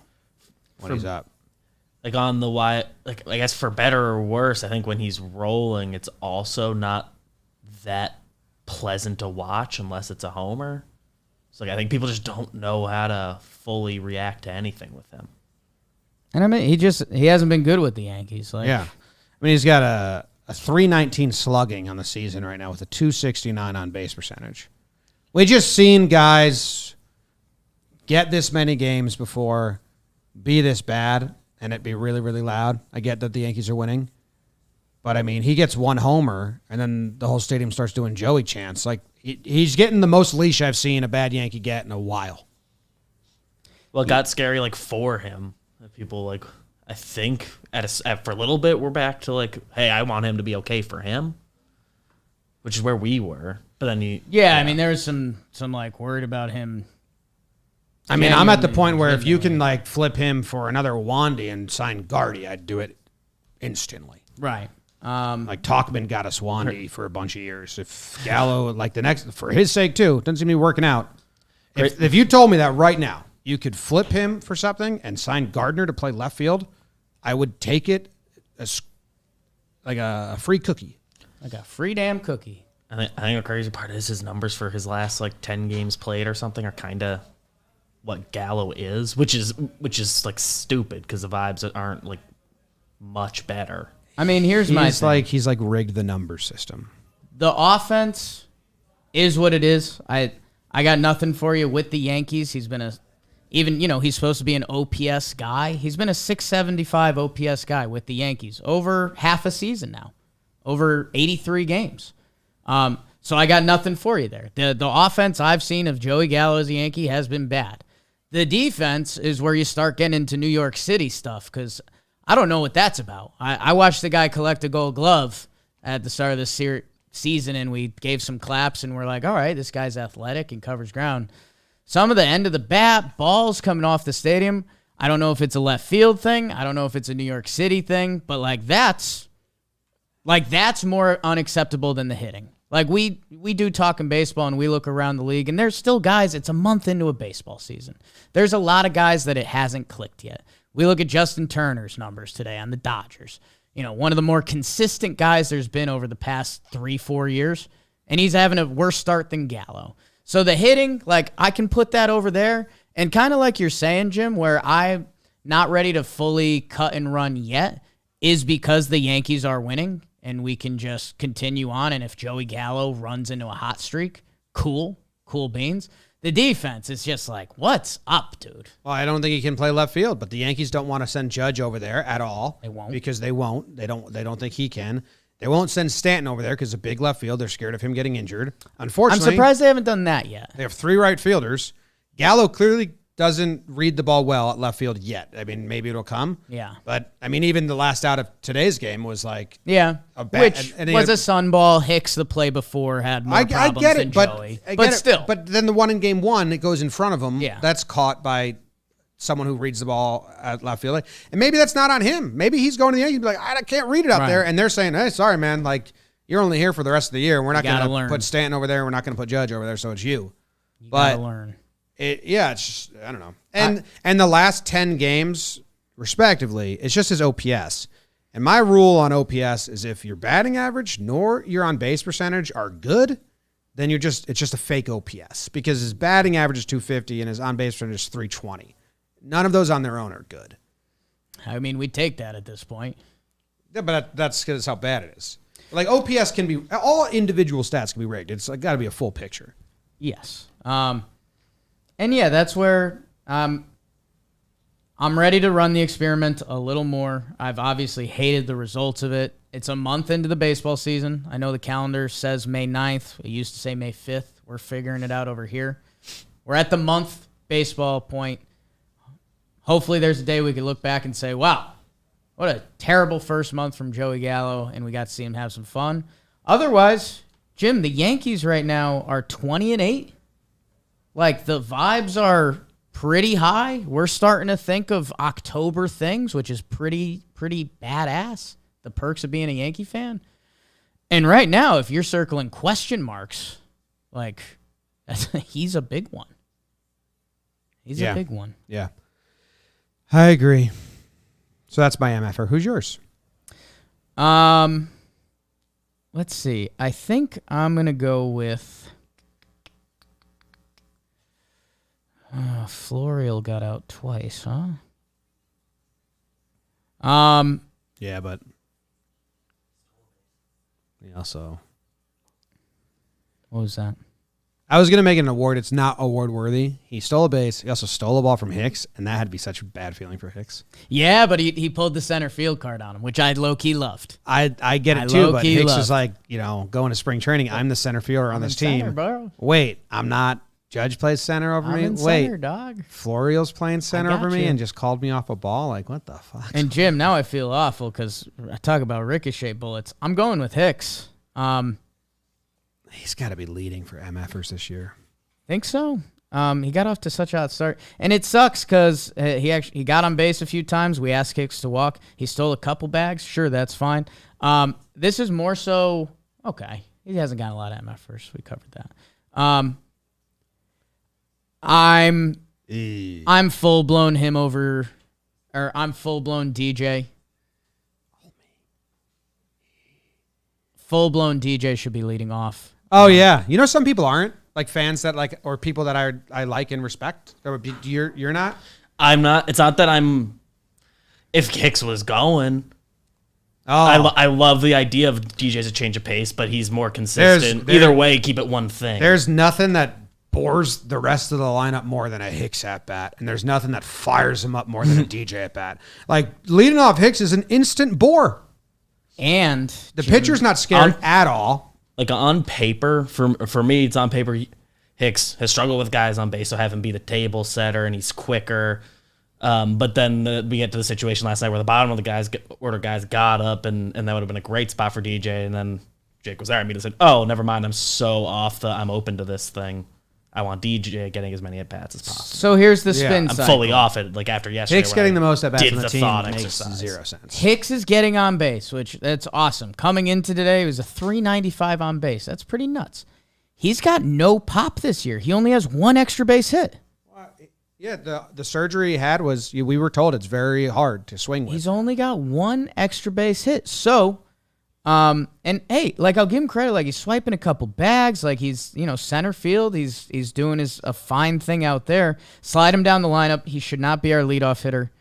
when he's up. Like on the why, like I guess for better or worse, I think when he's rolling, it's also not that pleasant to watch unless it's a homer. So like, I think people just don't know how to fully react to anything with him. And I mean, he hasn't been good with the Yankees. Like, Yeah. I mean, he's got a 319 slugging on the season right now with a 269 on base percentage. We just seen guys get this many games before, be this bad, and it be really, really loud. I get that the Yankees are winning. But, I mean, he gets one homer, and then the whole stadium starts doing Joey chants. Like, he's getting the most leash I've seen a bad Yankee get in a while. Well, it got scary like for him. People like, I think for a little bit we're back to like, hey, I want him to be okay for him, which is where we were. But then I mean, there was some like worried about him. I mean, I'm at the point where if you can like flip him for another Wandy and sign Gardy, I'd do it instantly. Right. Like Talkin got us Wandy for a bunch of years. If Gallo, like the next, for his sake too, doesn't seem to be working out. If you told me that right now, you could flip him for something and sign Gardner to play left field, I would take it as like a free cookie. Like a free damn cookie. I think the crazy part is his numbers for his last like 10 games played or something are kind of what Gallo is, which is like stupid because the vibes aren't like much better. I mean, here's my thing. He's like rigged the number system. The offense is what it is. I got nothing for you with the Yankees. He's been he's supposed to be an OPS guy. He's been a 675 OPS guy with the Yankees over half a season now, over 83 games. So I got nothing for you there. The offense I've seen of Joey Gallo as a Yankee has been bad. The defense is where you start getting into New York City stuff because I don't know what that's about. I watched the guy collect a Gold Glove at the start of the season, and we gave some claps, and we're like, all right, this guy's athletic and covers ground. Some of the end of the bat, balls coming off the stadium, I don't know if it's a left field thing. I don't know if it's a New York City thing, but that's more unacceptable than the hitting. Like, we do Talkin baseball, and we look around the league, and there's still guys, it's a month into a baseball season. There's a lot of guys that it hasn't clicked yet. We look at Justin Turner's numbers today on the Dodgers. You know, one of the more consistent guys there's been over the past 3-4 years, and he's having a worse start than Gallo. So the hitting, like, I can put that over there, and kind of like you're saying, Jim, where I'm not ready to fully cut and run yet is because the Yankees are winning, and we can just continue on, and if Joey Gallo runs into a hot streak, cool beans. The defense is just like, what's up, dude? Well, I don't think he can play left field, but the Yankees don't want to send Judge over there at all. They won't. Because they won't. They don't think he can. They won't send Stanton over there because a big left field. They're scared of him getting injured. Unfortunately, I'm surprised they haven't done that yet. They have 3 right fielders. Gallo clearly doesn't read the ball well at left field yet. I mean, maybe it'll come. Yeah. But, I mean, even the last out of today's game was like... Yeah, which was a sunball. Hicks, the play before, had more problems than Joey. But still. But then the one in game 1, it goes in front of him. Yeah. That's caught by someone who reads the ball at left field. And maybe that's not on him. Maybe he's going to the Yankees and be like, I can't read it out there. And they're saying, hey, sorry, man. Like, you're only here for the rest of the year. We're not going to put Stanton over there. We're not going to put Judge over there, so it's you. You got to learn. It's just, I don't know. And the last 10 games, respectively, it's just his OPS. And my rule on OPS is if your batting average nor your on base percentage are good, then it's just a fake OPS because his batting average is 250 and his on base percentage is 320. None of those on their own are good. I mean, we take that at this point. Yeah, but that's because how bad it is. Like OPS can be, all individual stats can be rigged. It's got to be a full picture. Yes. And yeah, that's where I'm ready to run the experiment a little more. I've obviously hated the results of it. It's a month into the baseball season. I know the calendar says May 9th. It used to say May 5th. We're figuring it out over here. We're at the month baseball point. Hopefully there's a day we can look back and say, wow, what a terrible first month from Joey Gallo, and we got to see him have some fun. Otherwise, Jim, the Yankees right now are 20-8. Like, the vibes are pretty high. We're starting to think of October things, which is pretty badass. The perks of being a Yankee fan. And right now, if you're circling question marks, like, he's a big one. He's a big one. Yeah. I agree. So that's my MFer. Who's yours? Let's see. I think I'm going to go with Florial got out twice, huh? Yeah, but he also... What was that? I was going to make it an award. It's not award worthy. He stole a base. He also stole a ball from Hicks, and that had to be such a bad feeling for Hicks. Yeah, but he pulled the center field card on him, which I low-key loved. I get it too, but Hicks is like, going to spring training. I'm the center fielder on this team. Center, bro. Wait, I'm not. Judge plays center over me. In Wait, center, dog. Florial's playing center over me and just called me off a ball. Like, what the fuck? And Jim, now I feel awful because I talk about ricochet bullets. I'm going with Hicks. He's got to be leading for MFers this year. Think so. He got off to such a hot start, and it sucks because he got on base a few times. We asked Hicks to walk. He stole a couple bags. Sure, that's fine. This is more so okay. He hasn't gotten a lot of MFers. We covered that. I'm full blown him over, or I'm full blown DJ. Full blown DJ should be leading off. Oh yeah, some people aren't like fans that like or people that I like and respect. You're not. I'm not. It's not that I'm. If Hicks was going, I love the idea of DJ's a change of pace, but he's more consistent. Either way, keep it one thing. There's nothing that bores the rest of the lineup more than a Hicks at bat, and there's nothing that fires him up more than a DJ at bat. Like leading off Hicks is an instant bore, and the pitcher's not scared at all. Like on paper, for me, it's on paper. Hicks has struggled with guys on base, so have him be the table setter, and he's quicker. But then we get to the situation last night where the bottom of the order guys got up, and that would have been a great spot for DJ. And then Jake was there, and said, "Oh, never mind. I'm so off. I'm open to this thing. I want DJ getting as many at bats as possible." So here's the spin I'm cycle. fully off it. Like after yesterday, Hicks getting the most at bats did on the team thought makes exercise. 0 sense. Hicks is getting on base, which that's awesome. Coming into today, it was a 395 on base. That's pretty nuts. He's got no pop this year. He only has one extra base hit. Yeah, the surgery he had was we were told it's very hard to swing with. He's only got one extra base hit. So, and hey, like I'll give him credit. Like he's swiping a couple bags. Like he's center field. He's doing a fine thing out there. Slide him down the lineup. He should not be our leadoff hitter.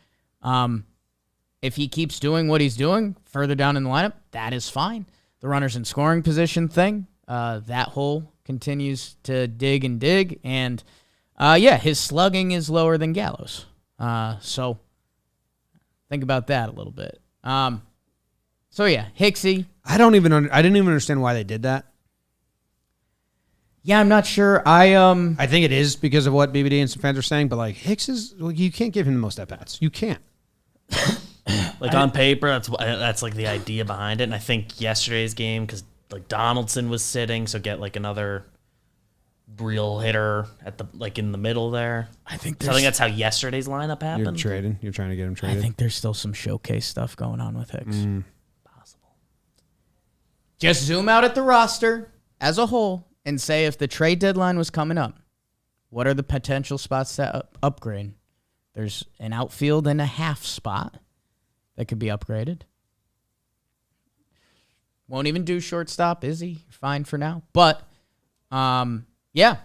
If he keeps doing what he's doing further down in the lineup, that is fine. The runners in scoring position thing, that hole continues to dig and dig, and his slugging is lower than Gallo's. So think about that a little bit. So yeah, Hicksy. I didn't even understand why they did that. Yeah, I'm not sure. I think it is because of what BBD and some fans are saying, but like Hicks you can't give him the most at bats. You can't. Like on paper, that's like the idea behind it. And I think yesterday's game, because like Donaldson was sitting, so get like another real hitter at in the middle there. I think that's how yesterday's lineup happened. You're trying to get him traded. I think there's still some showcase stuff going on with Hicks. Possible. Just zoom out at the roster as a whole and say if the trade deadline was coming up, what are the potential spots to upgrade? There's an outfield and a half spot that could be upgraded. Won't even do shortstop, is he? Fine for now. But, yeah.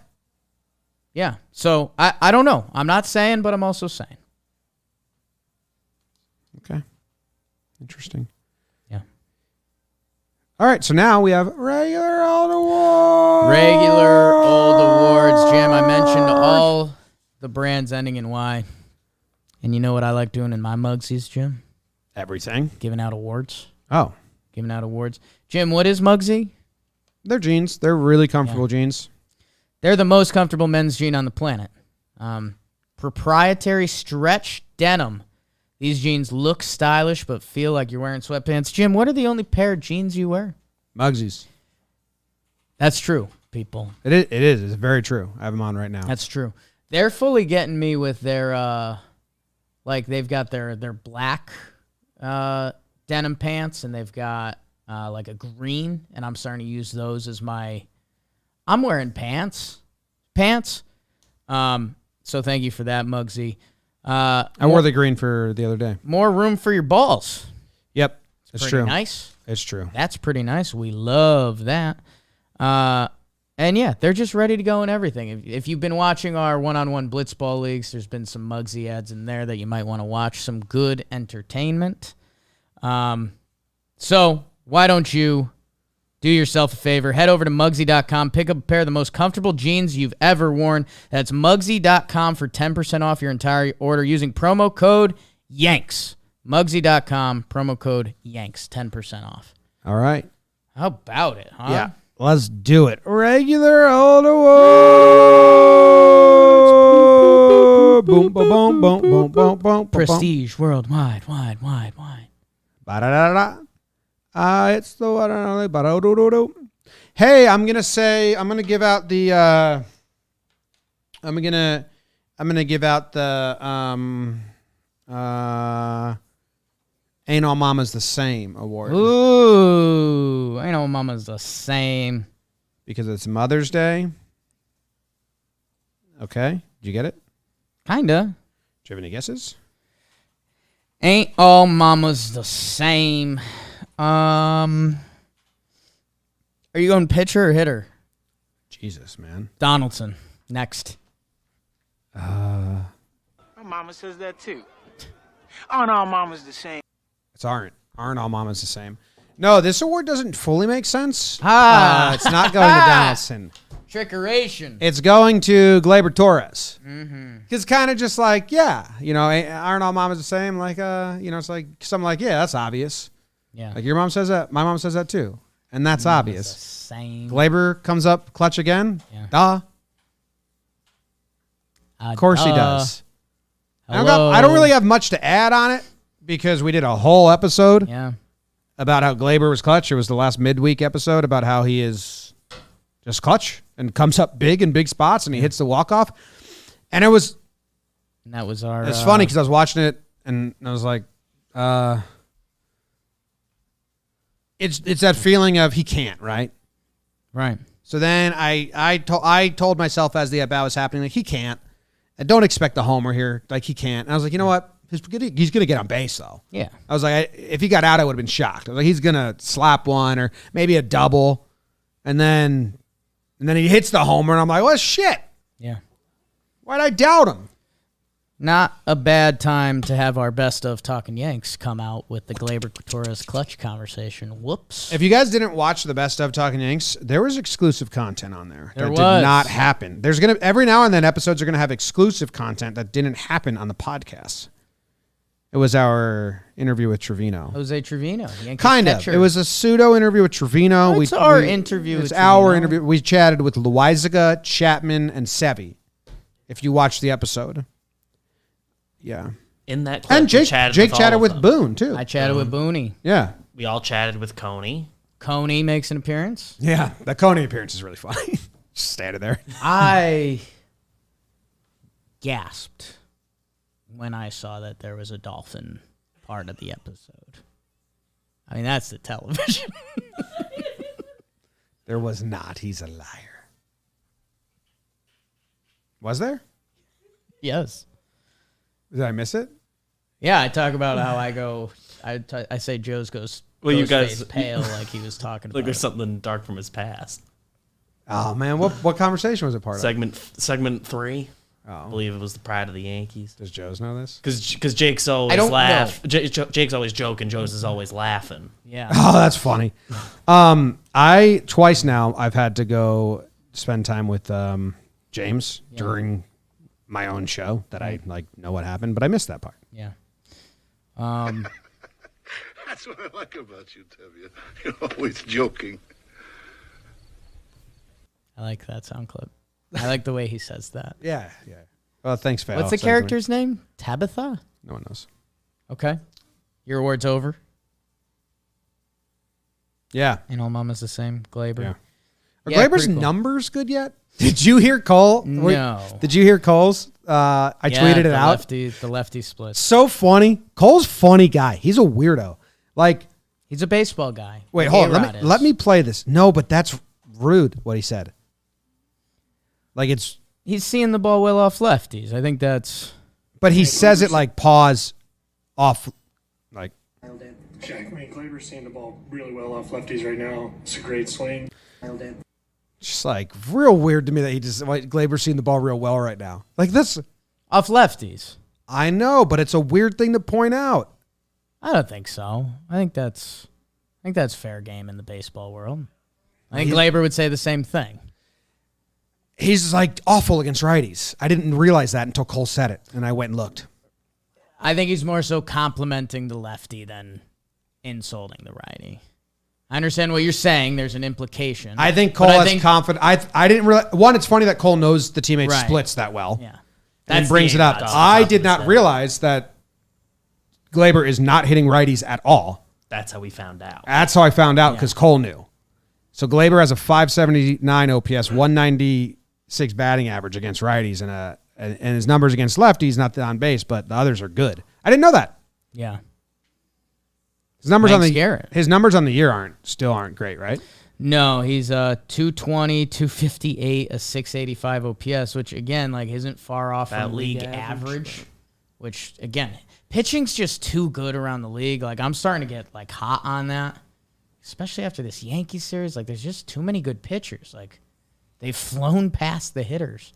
So, I don't know. I'm not saying, but I'm also saying. Okay. Interesting. Yeah. All right, so now we have regular old awards. Regular old awards, Jim. I mentioned all the brands ending in Y. And you know what I like doing in my Mugsies, Jim? Everything. Giving out awards. Oh. Giving out awards. Jim, what is Mugsy? They're jeans. They're really comfortable jeans. They're the most comfortable men's jean on the planet. Proprietary stretch denim. These jeans look stylish but feel like you're wearing sweatpants. Jim, what are the only pair of jeans you wear? Mugsies. That's true, people. It is. It's very true. I have them on right now. That's true. They're fully getting me with their like they've got their black denim pants, and they've got like a green, and I'm starting to use those as my. I'm wearing pants. So thank you for that, Muggsy. I wore the green for the other day. More room for your balls. Yep, it's Pretty true. nice. It's true. That's pretty nice. We love that. And yeah, they're just ready to go and everything. If you've been watching our one-on-one blitzball leagues, there's been some Muggsy ads in there that you might want to watch. Some good entertainment. So why don't you do yourself a favor? Head over to Muggsy.com. Pick up a pair of the most comfortable jeans you've ever worn. That's Muggsy.com for 10% off your entire order using promo code YANKS. Muggsy.com, promo code YANKS, 10% off. All right. How about it, huh? Yeah. Let's do it. Regular old awards. Boom, boom, boom, boom, boom, boom, boom. Prestige worldwide, wide. Ba-da-da-da-da. It's the one and only ba-da-do-do-do. Hey, I'm gonna give out the Ain't All Mama's the Same award. Ooh, Ain't All Mama's the Same. Because it's Mother's Day. Okay. Did you get it? Kinda. Do you have any guesses? Ain't All Mama's the Same. Are you going pitcher or hitter? Jesus, man. Donaldson. Next. My mama says that too. Aren't all mamas the same? It's aren't all mamas the same. No, this award doesn't fully make sense. It's not going to Donaldson. Trickeration. It's going to Gleyber Torres. Because kind of just like, yeah, aren't all mamas the same? Like, it's like something like, yeah, that's obvious. Yeah. Like your mom says that. My mom says that too. And that's obvious. Same. Gleyber comes up clutch again. Yeah. Duh. Of course he does. I don't really have much to add on it because we did a whole episode about how Gleyber was clutch. It was the last midweek episode about how he is just clutch and comes up big in big spots and he hits the walk-off. And it was... And that was our... It's funny because I was watching it and I was like... It's that feeling of he can't, right? Right. So then I told myself as the at-bat was happening, like, he can't. I don't expect the homer here. Like, he can't. And I was like, you know what? He's going to get on base, though. Yeah. I was like, if he got out, I would have been shocked. I was like, he's going to slap one or maybe a double. And then he hits the homer, and I'm like, well, shit. Yeah. Why'd I doubt him? Not a bad time to have our best of Talkin' Yanks come out with the Gleyber Torres clutch conversation. Whoops. If you guys didn't watch the best of Talkin' Yanks, there was exclusive content on there. That did not happen. There's going to, every now and then, episodes are going to have exclusive content that didn't happen on the podcast. It was our interview with Trevino. Jose Trevino. Yankees Kind of. catcher. It was a pseudo interview with Trevino. It's our interview It's with our Trevino. interview. We chatted with Loizaga, Chapman, and Sevy. If you watched the episode. Yeah. In that clip, And Jake chatted chatted with Boone, too. I chatted with Booney. Yeah. We all chatted with Coney. Coney makes an appearance. Yeah. That Coney appearance is really funny. Just standing there. I gasped when I saw that there was a dolphin part of the episode. I mean, that's the television. There was not. He's a liar. Was there? Yes. Did I miss it? Yeah, I talk about how I go. I say Joe's goes. Well, you face guys- pale like he was talking about. Like there's it. something dark from his past. Oh, man. What conversation was it part of? Segment 3. Oh. I believe it was the pride of the Yankees. Does Joe's know this? Because Jake's always don't Jake's always joking. Joe's is always laughing. Yeah. Oh, that's funny. I twice now I've had to go spend time with James during my own show that I know what happened, but I missed that part. Yeah. That's what I like about you, Tevye. You're always joking. I like that sound clip. I like the way he says that. Yeah, yeah. Well, thanks, Val. What's the character's name? Tabitha? No one knows. Okay. Your award's over. Yeah. And all mama's the same. Gleyber. Are Yeah, Glaber's pretty cool. numbers good yet? Did you hear Cole? No. Did you hear Cole's? I tweeted it out. The lefty splits. So funny. Cole's funny guy. He's a weirdo. Like, He's a baseball guy. wait, Like hold on. A-Rod is. Let me play this. No, but that's rude what he said. Like it's, He's seeing the ball well off lefties. I think that's. but he says it like pause off, like. Jack, I mean, Glaber's seeing the ball really well off lefties right now. It's a great swing. Just like real weird to me that he just like Glaber's seeing the ball real well right now. Like this, Off lefties. I know, but it's a weird thing to point out. I don't think so. I think that's fair game in the baseball world. I think Glaber would say the same thing. He's like awful against righties. I didn't realize that until Cole said it, and I went and looked. I think he's more so complimenting the lefty than insulting the righty. I understand what you're saying. There's an implication. I think Cole has confidence. I didn't realize. One, it's funny that Cole knows the teammate Right. splits that well. Yeah. And the brings it up. A-Rod's I top did of not his realize that Glaber is not hitting righties at all. That's how we found out. That's how I found out because Cole knew. So Glaber has a 579 OPS, 196 batting average against righties, and his numbers against lefties, not the on base, but the others are good. I didn't know that. Yeah. His numbers Thanks, on the Garrett. his numbers on the year still aren't great, right? No, he's 220, 258, a 685 OPS, which again, like, isn't far off That from league league average. Which again, pitching's just too good around the league. Like, I'm starting to get like hot on that, especially after this Yankees series. Like, there's just too many good pitchers. Like, they've flown past the hitters.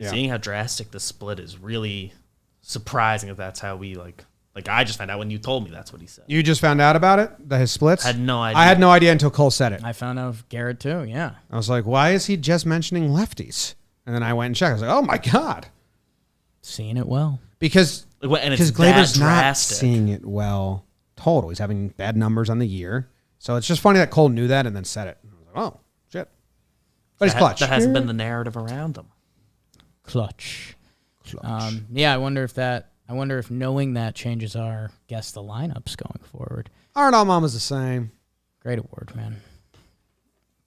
Seeing how drastic the split is really surprising if that's how we like I just found out when you told me that's what he said. You just found out about it, his splits? I had no idea. I had no idea until Cole said it. I found out of Garrett too. Yeah, I was like, why is he just mentioning lefties? And then I went and checked. I was like, oh my God. seeing it well. Because and it's Glaber's that not drastic. seeing it well. Total. He's having bad numbers on the year. So it's just funny that Cole knew that and then said it. I was like, oh, shit. But he's clutch. That hasn't been the narrative around him. Clutch. Yeah, I wonder if knowing that changes our guess the lineups going forward. Aren't all mamas the same? Great award, man.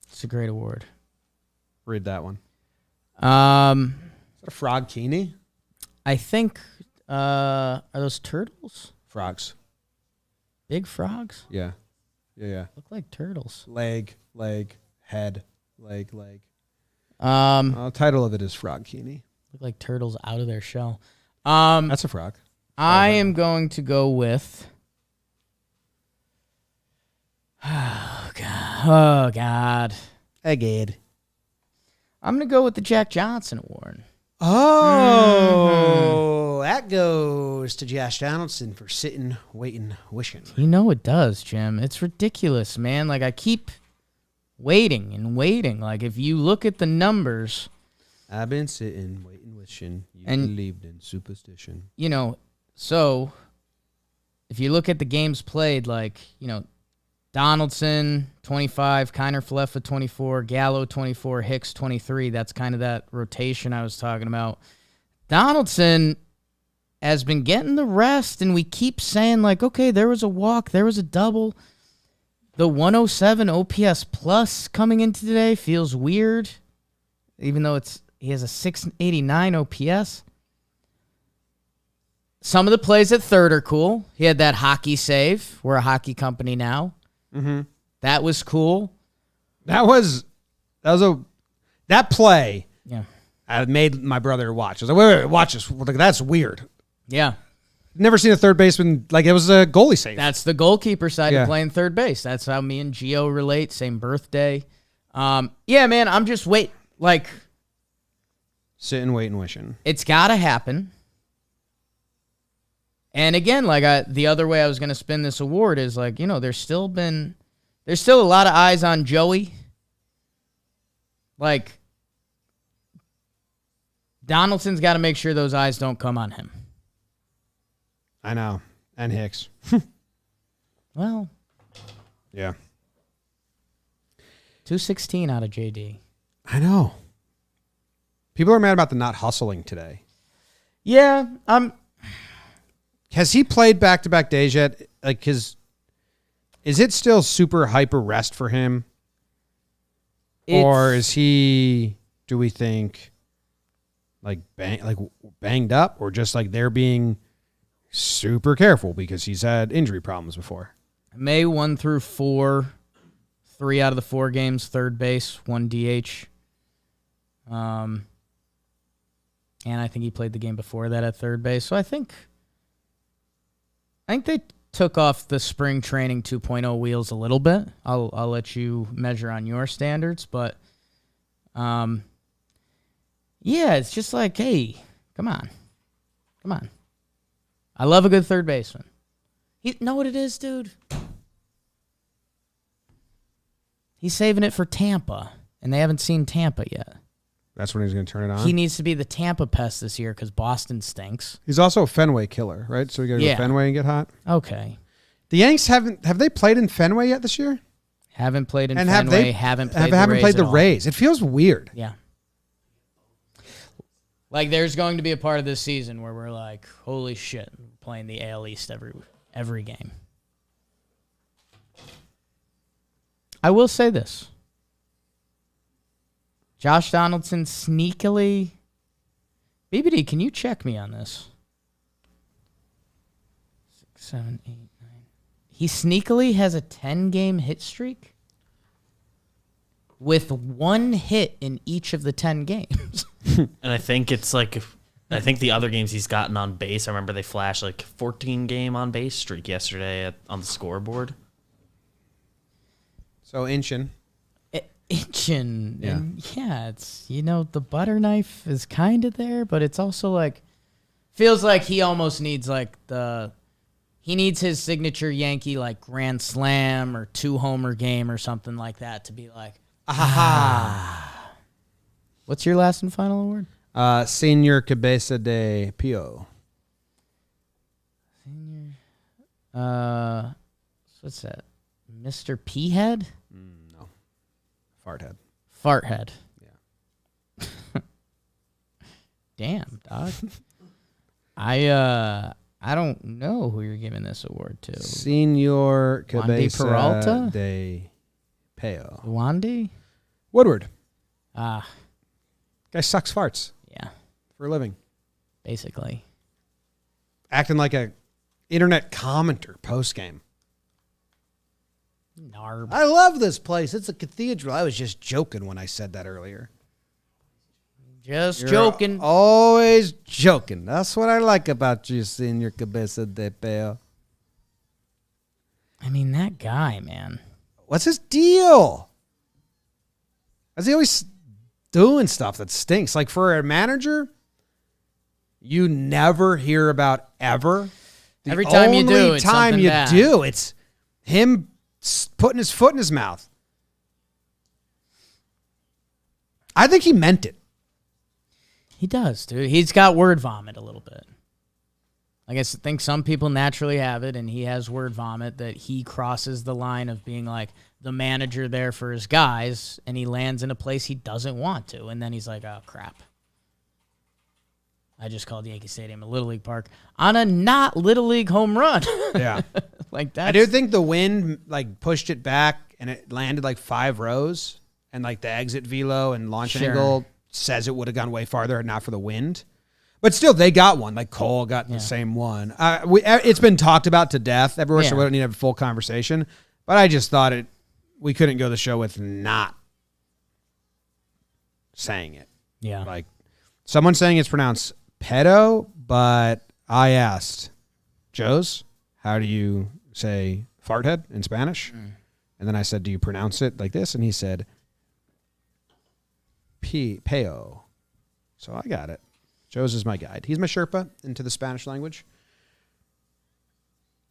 It's a great award. Read that one. Is that a frog Keeney? I think are those turtles? Frogs. Big frogs? Yeah. Yeah. Look like turtles. Leg, head, leg. Title of it is Frog Keeney. Look like turtles out of their shell. That's a frog. I am going to go with. Oh God. Egghead. I'm gonna go with the Jack Johnson Award. Oh, that goes to Josh Donaldson for sitting, waiting, wishing. You know it does, Jim. It's ridiculous, man. Like, I keep waiting and waiting. Like, if you look at the numbers, I've been sitting, waiting, wishing. You And- believed in superstition. you know, so if you look at the games played, like, you know, Donaldson 25, Kiner Falefa 24, Gallo 24, Hicks 23. That's kind of that rotation I was talking about. Donaldson has been getting the rest, and we keep saying, like, okay, there was a walk, there was a double. The 107 OPS plus coming into today feels weird, even though he has a 689 OPS. Some of the plays at third are cool. He had that hockey save. We're a hockey company now. Mm-hmm. That was cool. That play. Yeah. I made my brother watch. I was like, wait, watch this. Like, that's weird. Yeah. Never seen a third baseman like it was a goalie save. That's the goalkeeper side Yeah. of playing third base. That's how me and Gio relate. Same birthday. Yeah, man, I'm just like, sitting, waiting, wishing. it's got to happen. And again, like the other way I was going to spin this award is like, you know, there's still a lot of eyes on Joey. Like, Donaldson's got to make sure those eyes don't come on him. I know. And Hicks. Well, Yeah. 216 out of JD. I know. People are mad about the not hustling today. Yeah, Has he played back-to-back days yet? Like, is it still super hyper rest for him? Or is he, do we think, banged up, or just like they're being super careful because he's had injury problems before? May 1 through 4, 3 out of the 4 games, third base, 1 DH. And I think he played the game before that at third base. So I think they took off the spring training 2.0 wheels a little bit. I'll let you measure on your standards, but yeah, it's just like, hey, come on. I love a good third baseman. You know what it is, dude? He's saving it for Tampa, and they haven't seen Tampa yet. That's when he's going to turn it on? He needs to be the Tampa pest this year because Boston stinks. He's also a Fenway killer, right? So we got to go Fenway and get hot? Okay. The Yanks have they played in Fenway yet this year? Haven't played in Fenway, haven't played the Rays. It feels weird. Yeah. Like there's going to be a part of this season where we're like, holy shit, we're playing the AL East every game. I will say this. Josh Donaldson sneakily... BBD, can you check me on this? 6, 7, 8, 9. He sneakily has a 10-game hit streak with 1 hit in each of the 10 games. And I think it's like... I think the other games he's gotten on base, I remember they flashed like 14-game on base streak yesterday on the scoreboard. So inching. Itching. Yeah. And yeah, it's, the butter knife is kind of there, but it's also like, feels like he almost needs like he needs his signature Yankee like grand slam or 2-homer game or something like that to be like, aha. What's your last and final award? Senior Cabeza de Pio. What's that? Mr. P-Head? No. Farthead. Farthead. Yeah. Damn, dog. I don't know who you're giving this award to. Senior Cabeza Peralta? de Pio. Wandy? Woodward. Ah. Guy sucks farts. Yeah. For a living. Basically. Acting like a internet commenter post-game. Narb. I love this place. It's a cathedral. I was just joking when I said that earlier. You're joking. Always joking. That's what I like about you, Senior Cabeza de Pio. I mean, that guy, man. What's his deal? Is he always doing stuff that stinks? Like for a manager, you never hear about ever. Every time you do, it's time something you bad. do, it's him putting his foot in his mouth. I think he meant it. He does, dude. He's got word vomit a little bit. I guess I think some people naturally have it, and he has word vomit that he crosses the line of being like the manager there for his guys, and he lands in a place he doesn't want to, and then he's like, oh, crap. I just called Yankee Stadium a Little League park on a not Little League home run. Yeah. Like that. I do think the wind like pushed it back, and it landed like 5 rows, and like the exit velo and launch angle says it would have gone way farther and not for the wind. But still, they got one. Like Cole got the same one. It's been talked about to death everywhere, so we don't need to have a full conversation. But I just thought we couldn't go the show with not saying it. Yeah. Like someone saying it's pronounced pedo, but I asked, Joe's, how do you say farthead in Spanish? And then I said, do you pronounce it like this? And he said, peo. So I got it. Joe's is my guide. He's my Sherpa into the Spanish language.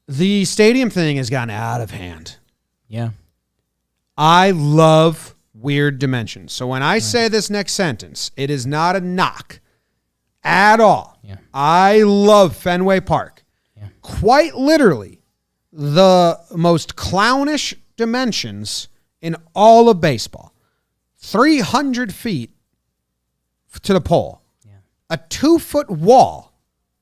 The stadium thing has gotten out of hand. Yeah. I love weird dimensions. So when I say this next sentence, it is not a knock at all. Yeah. I love Fenway Park. Yeah. Quite literally, the most clownish dimensions in all of baseball. 300 feet to the pole. A 2-foot wall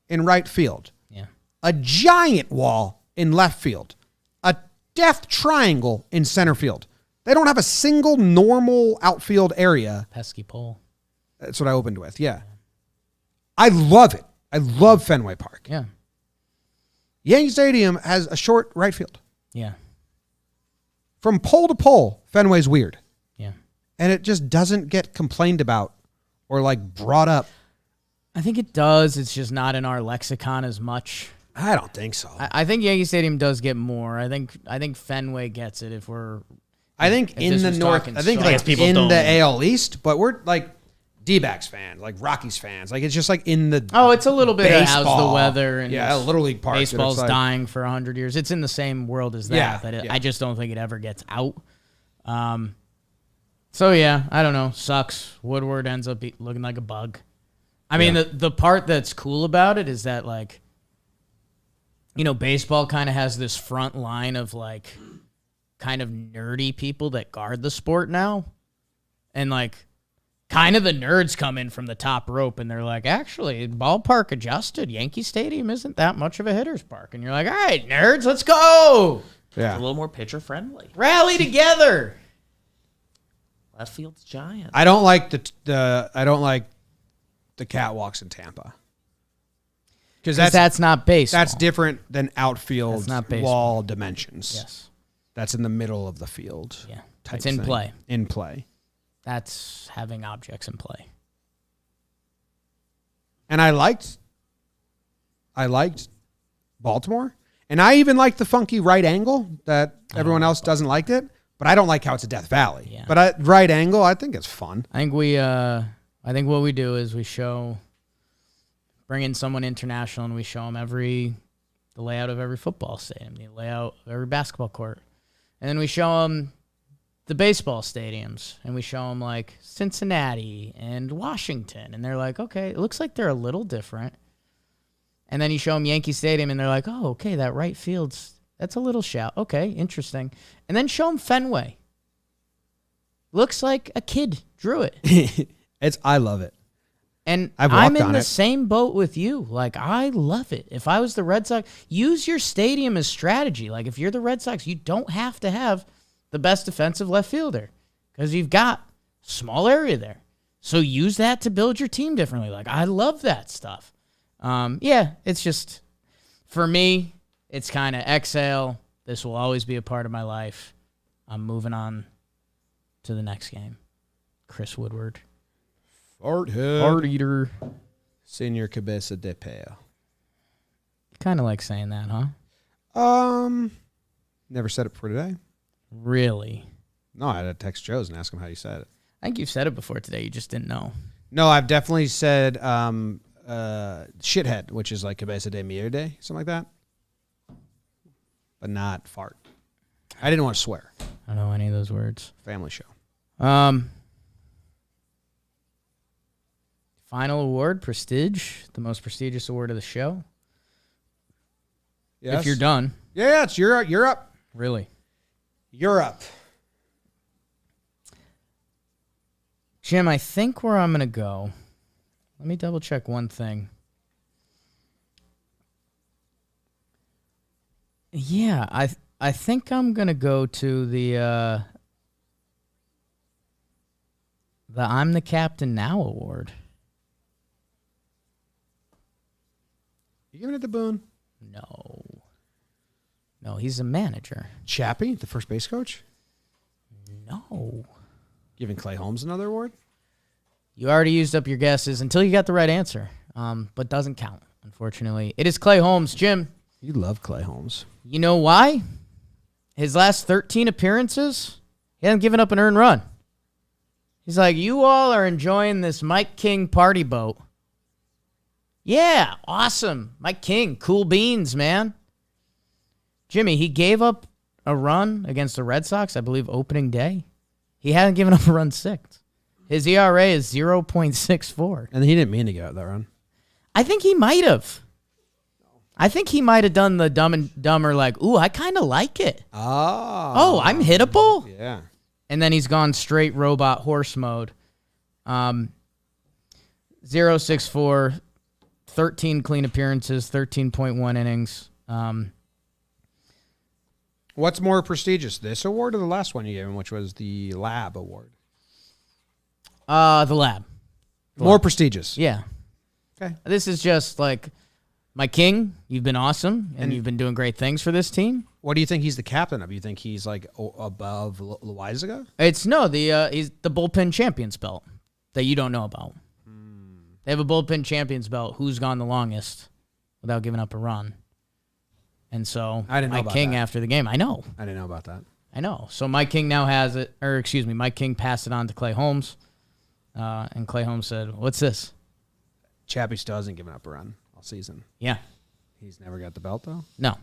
in right field. Yeah. A giant wall in left field. A death triangle in center field. They don't have a single normal outfield area. Pesky pole. That's what I opened with. Yeah. I love it. I love Fenway Park. Yeah. Yankee Stadium has a short right field. Yeah. From pole to pole, Fenway's weird. Yeah. And it just doesn't get complained about or like brought up. I think it does. It's just not in our lexicon as much. I don't think so. I think Yankee Stadium does get more. I think Fenway gets it if we're. I think in this the was North, talking I think stars. like people in don't- the AL East, but we're like D-backs fans, like Rockies fans. Like it's just like in the Oh, it's a little bit of how's the baseball. weather and Yeah, Little League Park. baseball's it's like- dying for 100 years. It's in the same world as that, Yeah, but yeah. I just don't think it ever gets out. So yeah, I don't know. Sucks. Woodward ends up looking like a bug. I mean, the part that's cool about it is that like, you know, baseball kind of has this front line of like kind of nerdy people that guard the sport now. And like kind of the nerds come in from the top rope and they're like, actually, ballpark adjusted, Yankee Stadium isn't that much of a hitter's park. And you're like, all right, nerds, let's go. Yeah. A little more pitcher friendly. Rally together. Left field's giant. I don't like the catwalks in Tampa. Because That's not baseball. that's different than outfield That's not baseball. wall dimensions. Yes. That's in the middle of the field. Yeah. type It's in thing. play. In play. That's having objects in play. And I liked Baltimore. And I even liked the funky right angle that everyone else doesn't like it. But I don't like how it's a Death Valley. Yeah. But right angle, I think it's fun. I think what we do is we bring in someone international and we show them the layout of every football stadium, the layout of every basketball court. And then we show them the baseball stadiums and we show them like Cincinnati and Washington. And they're like, okay, it looks like they're a little different. And then you show them Yankee Stadium and they're like, oh, okay, that right that's a little shout. Okay, interesting. And then show them Fenway. Looks like a kid drew it. I love it. And I've I'm walked in on the it. same boat with you. Like, I love it. If I was the Red Sox, use your stadium as strategy. Like, if you're the Red Sox, you don't have to have the best defensive left fielder because you've got small area there. So use that to build your team differently. Like, I love that stuff. Yeah, it's just, for me, it's kind of exhale. This will always be a part of my life. I'm moving on to the next game. Chris Woodward. Fart head. Fart eater. Senior Cabeza de Peo. Kind of like saying that, huh? Never said it before today. Really? No, I had to text Joe's and ask him how you said it. I think you've said it before today. You just didn't know. No, I've definitely said shithead, which is like Cabeza de Mierde, something like that. But not fart. I didn't want to swear. I don't know any of those words. Family show. Final award, Prestige, the most prestigious award of the show. Yes. If you're done. Yeah, it's you're up. Really? You're up. Jim, I think where I'm going to go, let me double check one thing. Yeah, I think I'm going to go to the I'm the Captain Now award. You giving it to Boone? No, he's a manager. Chappie, the first base coach? No. Giving Clay Holmes another award? You already used up your guesses until you got the right answer, but doesn't count, unfortunately. It is Clay Holmes. Jim. You love Clay Holmes. You know why? His last 13 appearances, he hasn't given up an earned run. He's like, you all are enjoying this Mike King party boat. Yeah, awesome. Mike King, cool beans, man. Jimmy, he gave up a run against the Red Sox, I believe, opening day. He hadn't given up a run since. His ERA is 0.64. And he didn't mean to get out that run. I think he might have. I think he might have done the Dumb and Dumber like, ooh, I kind of like it. Oh, I'm hittable? Yeah. And then he's gone straight robot horse mode. 0.64, 13 clean appearances, 13.1 innings. Well, What's more prestigious, this award or the last one you gave him, which was the Lab Award? The Lab. More prestigious. Yeah. Okay. This is just like, my king, you've been awesome, and you've been doing great things for this team. What do you think he's the captain of? You think he's like above Loizaga? He's the bullpen champions belt that you don't know about. They have a bullpen champions belt. Who's gone the longest without giving up a run? And so I didn't know Mike about King that. after the game. I know. I didn't know about that. I know. So Mike King now has it, or excuse me, Mike King passed it on to Clay Holmes, and Clay Holmes said, "What's this?" Chappie still hasn't given up a run all season. Yeah. He's never got the belt though. No.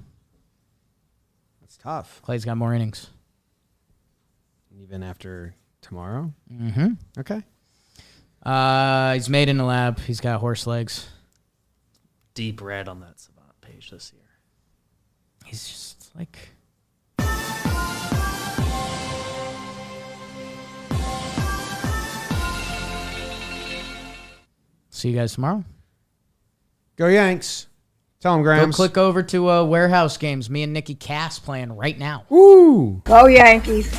That's tough. Clay's got more innings. Even after tomorrow. Mm-hmm. Okay. He's made in the lab. He's got horse legs. Deep red on that Savant page this year. He's just like... See you guys tomorrow. Go Yanks. Tell him, Go Grams. click over to Warehouse Games. Me and Nikki Cass playing right now. Woo! Go Yankees.